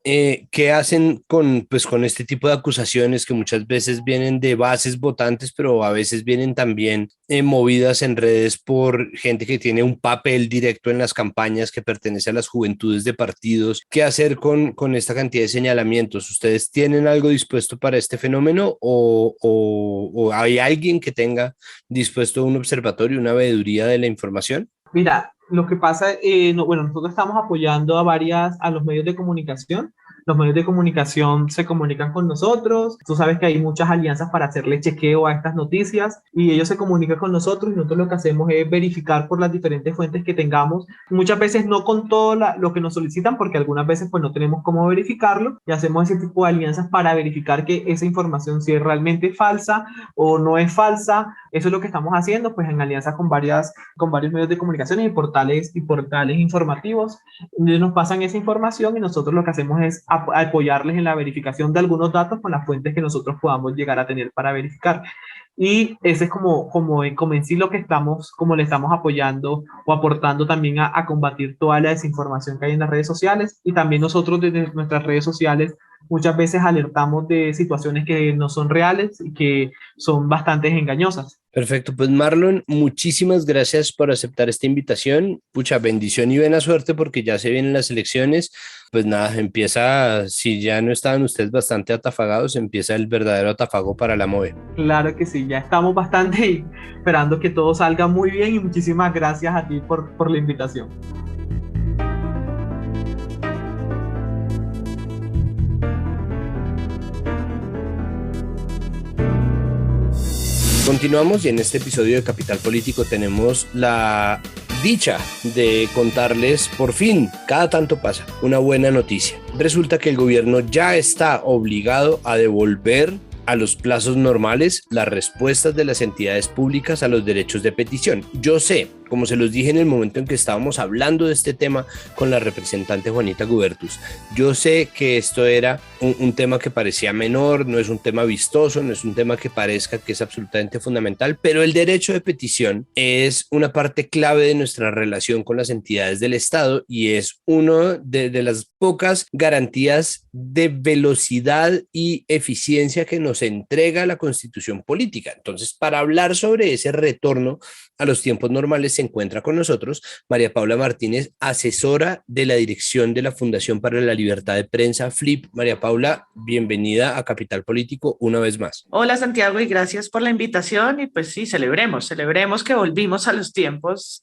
¿Qué hacen con este tipo de acusaciones que muchas veces vienen de bases votantes, pero a veces vienen también movidas en redes por gente que tiene un papel directo en las campañas, que pertenece a las juventudes de partidos? ¿Qué hacer con esta cantidad de señalamientos? ¿Ustedes tienen algo dispuesto para este fenómeno o hay alguien que tenga dispuesto un observatorio, una veeduría de la información? Mira, lo que pasa, bueno, nosotros estamos apoyando a los medios de comunicación los medios de comunicación se comunican con nosotros. Tú sabes que hay muchas alianzas para hacerle chequeo a estas noticias y ellos se comunican con nosotros y nosotros lo que hacemos es verificar por las diferentes fuentes que tengamos. Muchas veces no con todo lo que nos solicitan, porque algunas veces pues no tenemos cómo verificarlo, y hacemos ese tipo de alianzas para verificar que esa información si es realmente falsa o no es falsa. Eso es lo que estamos haciendo pues en alianza con varios medios de comunicación y portales informativos. Ellos nos pasan esa información y nosotros lo que hacemos es apoyarles en la verificación de algunos datos con las fuentes que nosotros podamos llegar a tener para verificar. Y ese es como en sí lo que como le estamos apoyando o aportando también a combatir toda la desinformación que hay en las redes sociales. Y también nosotros desde nuestras redes sociales muchas veces alertamos de situaciones que no son reales y que son bastante engañosas. Perfecto, pues Marlon, muchísimas gracias por aceptar esta invitación. Pucha, bendición y buena suerte porque ya se vienen las elecciones. Pues nada, empieza, si ya no estaban ustedes bastante atafagados, empieza el verdadero atafago para la MOVE. Claro que sí, ya estamos bastante esperando que todo salga muy bien y muchísimas gracias a ti por la invitación. Continuamos y en este episodio de Capital Político tenemos la dicha de contarles, por fin, cada tanto pasa, una buena noticia. Resulta que el gobierno ya está obligado a devolver a los plazos normales las respuestas de las entidades públicas a los derechos de petición. Yo sé, como se los dije en el momento en que estábamos hablando de este tema con la representante Juanita Gubertus, yo sé que esto era un tema que parecía menor, no es un tema vistoso, no es un tema que parezca que es absolutamente fundamental, pero el derecho de petición es una parte clave de nuestra relación con las entidades del Estado y es uno de las pocas garantías de velocidad y eficiencia que nos entrega la Constitución política. Entonces, para hablar sobre ese retorno a los tiempos normales se encuentra con nosotros María Paula Martínez, asesora de la dirección de la Fundación para la Libertad de Prensa, FLIP. María Paula, bienvenida a Capital Político una vez más. Hola Santiago y gracias por la invitación y pues sí, celebremos que volvimos a los tiempos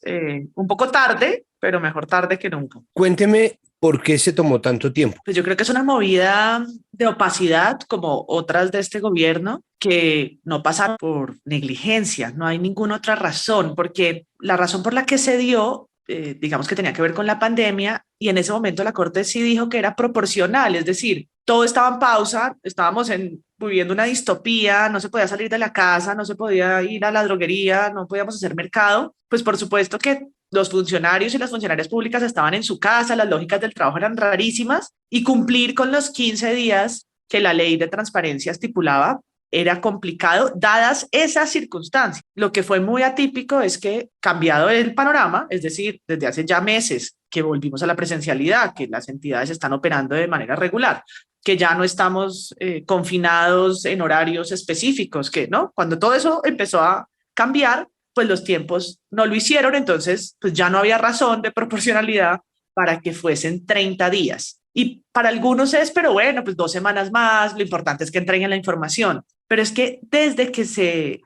un poco tarde, pero mejor tarde que nunca. Cuénteme por qué se tomó tanto tiempo. Pues yo creo que es una movida de opacidad como otras de este gobierno que no pasan por negligencia, no hay ninguna otra razón, porque la razón por la que se dio, digamos que tenía que ver con la pandemia y en ese momento la Corte sí dijo que era proporcional, es decir, todo estaba en pausa, estábamos viviendo una distopía, no se podía salir de la casa, no se podía ir a la droguería, no podíamos hacer mercado, pues por supuesto que los funcionarios y las funcionarias públicas estaban en su casa, las lógicas del trabajo eran rarísimas y cumplir con los 15 días que la ley de transparencia estipulaba era complicado dadas esas circunstancias. Lo que fue muy atípico es que cambiado el panorama, es decir, desde hace ya meses que volvimos a la presencialidad, que las entidades están operando de manera regular, que ya no estamos confinados en horarios específicos, que no, cuando todo eso empezó a cambiar, pues los tiempos no lo hicieron, entonces pues ya no había razón de proporcionalidad para que fuesen 30 días. Y para algunos es, pero bueno, pues 2 semanas más, lo importante es que entreguen la información. Pero es que desde que se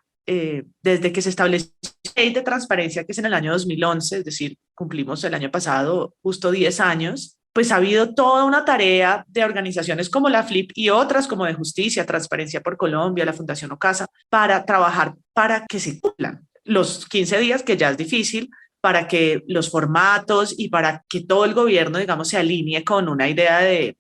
estableció la ley de transparencia, que es en el año 2011, es decir, cumplimos el año pasado justo 10 años, pues ha habido toda una tarea de organizaciones como la FLIP y otras como de Justicia, Transparencia por Colombia, la Fundación Ocasa, para trabajar para que se cumplan los 15 días, que ya es difícil, para que los formatos y para que todo el gobierno, digamos, se alinee con una idea de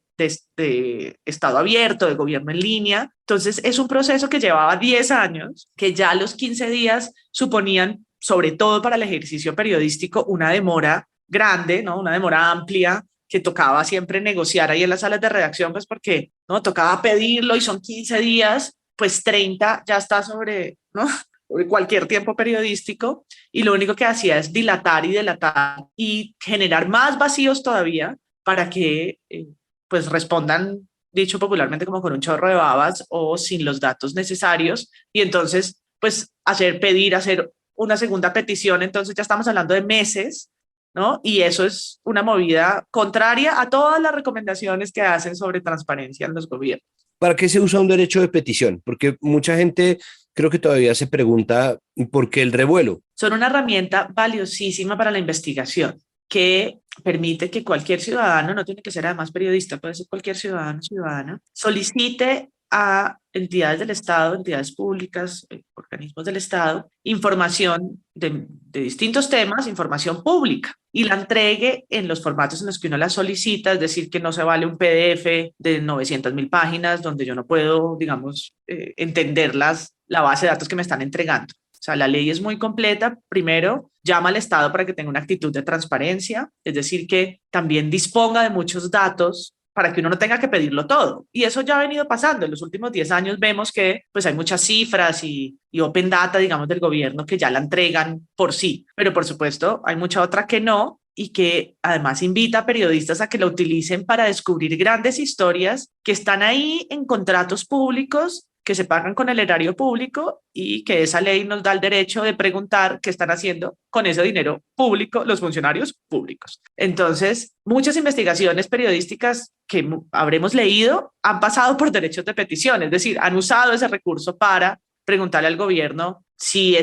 Estado abierto, de gobierno en línea. Entonces, es un proceso que llevaba 10 años, que ya los 15 días suponían, sobre todo para el ejercicio periodístico, una demora grande, ¿no? Una demora amplia, que tocaba siempre negociar ahí en las salas de redacción, pues porque no tocaba pedirlo y son 15 días, pues 30 ya está sobre, ¿no? Cualquier tiempo periodístico y lo único que hacía es dilatar y generar más vacíos todavía para que pues respondan, dicho popularmente, como con un chorro de babas o sin los datos necesarios y entonces pues hacer una segunda petición, entonces ya estamos hablando de meses, ¿no? Y eso es una movida contraria a todas las recomendaciones que hacen sobre transparencia en los gobiernos. ¿Para qué se usa un derecho de petición? Porque mucha gente creo que todavía se pregunta por qué el revuelo. Son una herramienta valiosísima para la investigación. que permite que cualquier ciudadano, no tiene que ser además periodista, puede ser cualquier ciudadano, ciudadana, solicite a entidades del Estado, entidades públicas, organismos del Estado, información de distintos temas, información pública, y la entregue en los formatos en los que uno la solicita, es decir, que no se vale un PDF de 900.000 páginas donde yo no puedo, digamos, entender la base de datos que me están entregando. O sea, la ley es muy completa. Primero, llama al Estado para que tenga una actitud de transparencia, es decir, que también disponga de muchos datos para que uno no tenga que pedirlo todo. Y eso ya ha venido pasando. En los últimos 10 años vemos que pues, hay muchas cifras y open data, digamos, del gobierno que ya la entregan por sí. Pero, por supuesto, hay mucha otra que no, y que además invita a periodistas a que la utilicen para descubrir grandes historias que están ahí en contratos públicos, que se pagan con el erario público, y que esa ley nos da el derecho de preguntar qué están haciendo con ese dinero público los funcionarios públicos. Entonces, muchas investigaciones periodísticas que habremos leído han pasado por derechos de petición, es decir, han usado ese recurso para preguntarle al gobierno si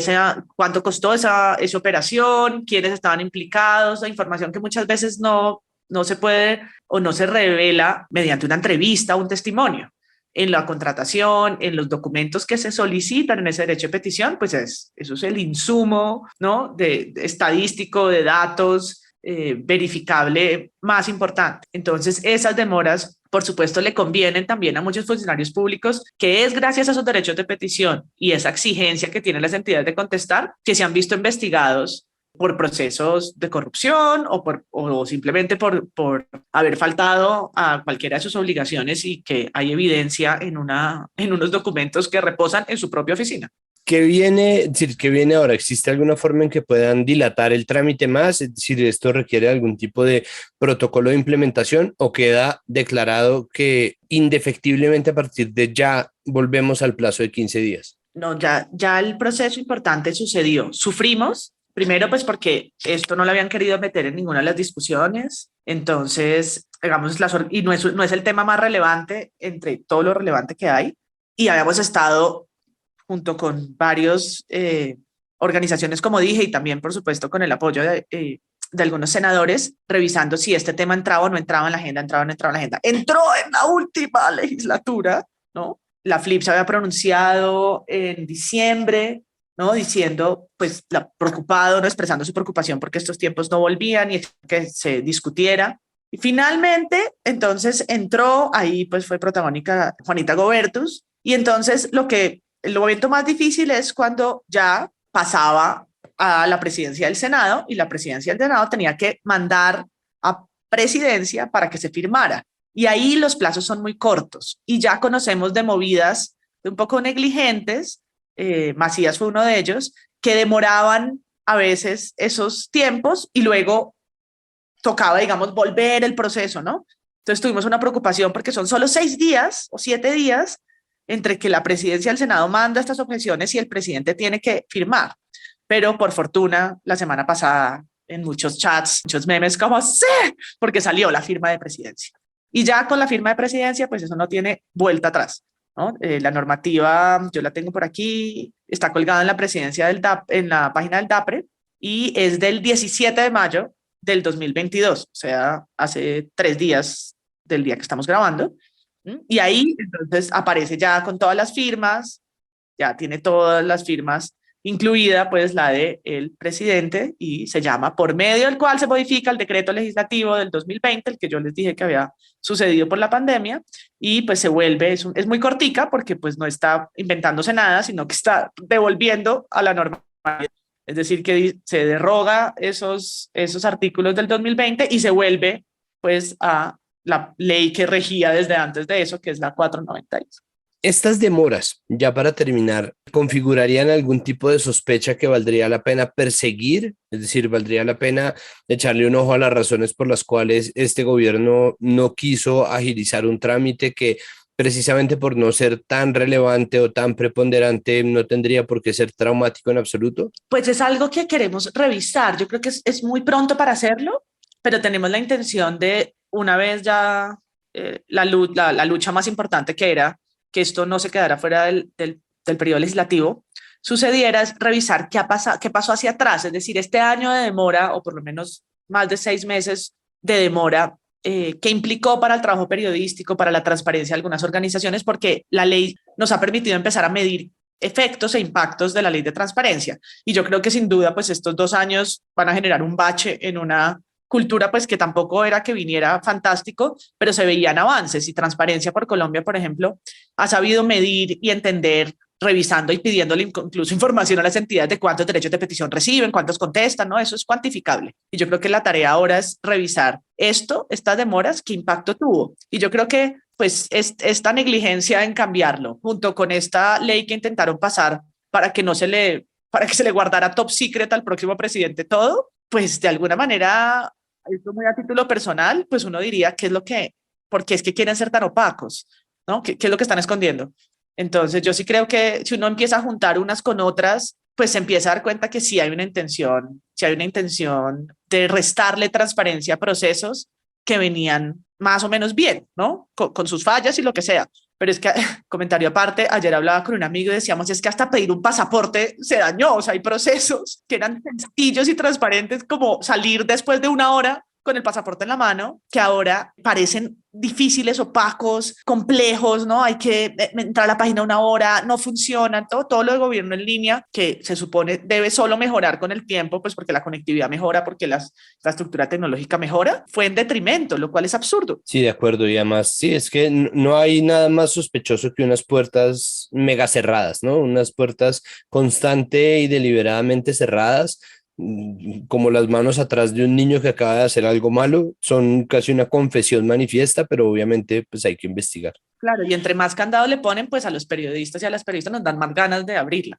cuánto costó esa operación, quiénes estaban implicados, la información que muchas veces no se puede o no se revela mediante una entrevista o un testimonio. En la contratación, en los documentos que se solicitan en ese derecho de petición, pues eso es el insumo, ¿no? de estadístico, de datos verificable más importante. Entonces, esas demoras, por supuesto, le convienen también a muchos funcionarios públicos, que es gracias a esos derechos de petición y esa exigencia que tienen las entidades de contestar, que se han visto investigados por procesos de corrupción o simplemente por haber faltado a cualquiera de sus obligaciones, y que hay evidencia en unos documentos que reposan en su propia oficina. ¿Qué viene? Es decir, ¿qué viene ahora? ¿Existe alguna forma en que puedan dilatar el trámite más? Es decir, ¿esto requiere algún tipo de protocolo de implementación o queda declarado que indefectiblemente a partir de ya volvemos al plazo de 15 días? No, ya el proceso importante sucedió. Sufrimos. Primero, pues porque esto no lo habían querido meter en ninguna de las discusiones. Entonces, digamos, y no es el tema más relevante entre todo lo relevante que hay. Y habíamos estado junto con varias organizaciones, como dije, y también, por supuesto, con el apoyo de algunos senadores, revisando si este tema entraba o no entraba en la agenda, entraba o no entraba en la agenda. Entró en la última legislatura, ¿no? La FLIP se había pronunciado en diciembre, ¿no? Diciendo, pues, preocupado, ¿no? Expresando su preocupación porque estos tiempos no volvían y que se discutiera. Y finalmente, entonces, entró, ahí pues fue protagónica Juanita Gobertus, y entonces el momento más difícil es cuando ya pasaba a la presidencia del Senado, y la presidencia del Senado tenía que mandar a presidencia para que se firmara. Y ahí los plazos son muy cortos, y ya conocemos de movidas un poco negligentes, Macías fue uno de ellos, que demoraban a veces esos tiempos y luego tocaba, digamos, volver el proceso, ¿no? Entonces tuvimos una preocupación porque son solo 6 días o 7 días entre que la presidencia del Senado manda estas objeciones y el presidente tiene que firmar. Pero por fortuna, la semana pasada, en muchos chats, muchos memes como ¡sí! Porque salió la firma de presidencia. Y ya con la firma de presidencia, pues eso no tiene vuelta atrás, ¿no? La normativa, yo la tengo por aquí, está colgada en la presidencia en la página del DAPRE, y es del 17 de mayo del 2022, o sea, hace 3 días del día que estamos grabando. Y ahí entonces aparece ya con todas las firmas, ya tiene todas las firmas, incluida pues la del presidente, y se llama por medio del cual se modifica el decreto legislativo del 2020, el que yo les dije que había sucedido por la pandemia, y pues se vuelve, es muy cortica porque pues no está inventándose nada, sino que está devolviendo a la normalidad. Es decir, que se deroga esos artículos del 2020 y se vuelve pues a la ley que regía desde antes de eso, que es la 492. Estas demoras, ya para terminar, ¿configurarían algún tipo de sospecha que valdría la pena perseguir? Es decir, ¿valdría la pena echarle un ojo a las razones por las cuales este gobierno no quiso agilizar un trámite que precisamente por no ser tan relevante o tan preponderante no tendría por qué ser traumático en absoluto? Pues es algo que queremos revisar. Yo creo que es muy pronto para hacerlo, pero tenemos la intención de, una vez ya la lucha más importante, que era que esto no se quedara fuera del periodo legislativo, sucediera, es revisar qué pasó hacia atrás. Es decir, este año de demora, o por lo menos más de 6 meses de demora que implicó para el trabajo periodístico, para la transparencia de algunas organizaciones, porque la ley nos ha permitido empezar a medir efectos e impactos de la ley de transparencia. Y yo creo que sin duda, pues estos 2 años van a generar un bache en una cultura, pues que tampoco era que viniera fantástico, pero se veían avances, y Transparencia por Colombia, por ejemplo, ha sabido medir y entender, revisando y pidiéndole incluso información a las entidades de cuántos derechos de petición reciben, cuántos contestan, ¿no? Eso es cuantificable. Y yo creo que la tarea ahora es revisar estas demoras, qué impacto tuvo. Y yo creo que pues esta negligencia en cambiarlo, junto con esta ley que intentaron pasar para que se le guardara top secret al próximo presidente todo, pues de alguna manera, esto muy a título personal, pues uno diría porque es que quieren ser tan opacos, ¿no? ¿Qué es lo que están escondiendo? Entonces yo sí creo que si uno empieza a juntar unas con otras, pues se empieza a dar cuenta que sí hay una intención de restarle transparencia a procesos que venían más o menos bien, ¿no? Con sus fallas y lo que sea. Pero es que, comentario aparte, ayer hablaba con un amigo y decíamos, es que hasta pedir un pasaporte se dañó. O sea, hay procesos que eran sencillos y transparentes, como salir después de 1 hora con el pasaporte en la mano, que ahora parecen difíciles, opacos, complejos, ¿no? Hay que entrar a la página 1 hora, no funciona, todo lo de gobierno en línea, que se supone debe solo mejorar con el tiempo, pues porque la conectividad mejora, porque la estructura tecnológica mejora, fue en detrimento, lo cual es absurdo. Sí, de acuerdo, y además, sí, es que no hay nada más sospechoso que unas puertas mega cerradas, ¿no? Unas puertas constante y deliberadamente cerradas, como las manos atrás de un niño que acaba de hacer algo malo, son casi una confesión manifiesta, pero obviamente pues hay que investigar. Claro, y entre más candado le ponen, pues a los periodistas y a las periodistas nos dan más ganas de abrirla.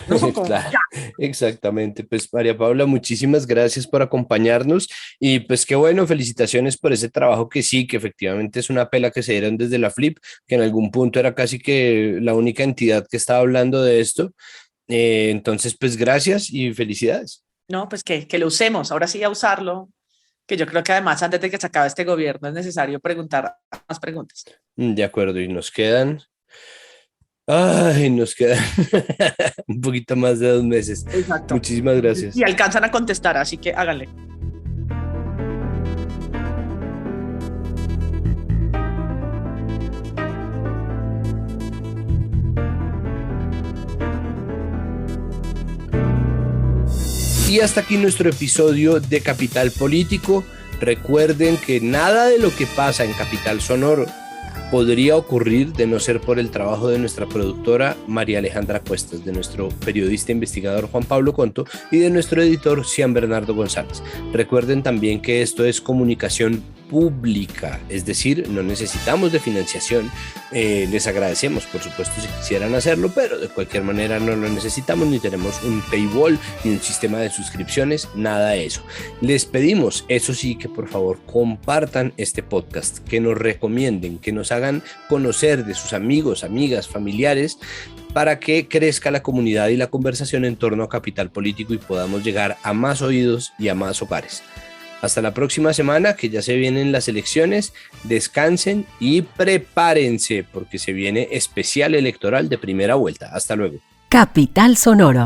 ¿No? Claro, exactamente. Pues María Paula, muchísimas gracias por acompañarnos y pues qué bueno, felicitaciones por ese trabajo que sí, que efectivamente es una pela que se dieron desde la FLIP, que en algún punto era casi que la única entidad que estaba hablando de esto. Entonces, pues gracias y felicidades. No, pues que lo usemos, ahora sí a usarlo, que yo creo que además antes de que se acabe este gobierno es necesario preguntar más preguntas. De acuerdo, y nos quedan un poquito más de 2 meses. Exacto. Muchísimas gracias. Y alcanzan a contestar, así que háganle. Y hasta aquí nuestro episodio de Capital Político. Recuerden que nada de lo que pasa en Capital Sonoro podría ocurrir de no ser por el trabajo de nuestra productora María Alejandra Cuestas, de nuestro periodista investigador Juan Pablo Conto y de nuestro editor Cian Bernardo González. Recuerden también que esto es comunicación pública, es decir, no necesitamos de financiación. Les agradecemos, por supuesto, si quisieran hacerlo, pero de cualquier manera no lo necesitamos, ni tenemos un paywall, ni un sistema de suscripciones, nada de eso. Les pedimos, eso sí, que por favor compartan este podcast, que nos recomienden, que nos hagan conocer de sus amigos, amigas, familiares, para que crezca la comunidad y la conversación en torno a Capital Político y podamos llegar a más oídos y a más hogares. Hasta la próxima semana, que ya se vienen las elecciones. Descansen y prepárense porque se viene especial electoral de primera vuelta. Hasta luego. Capital Sonoro.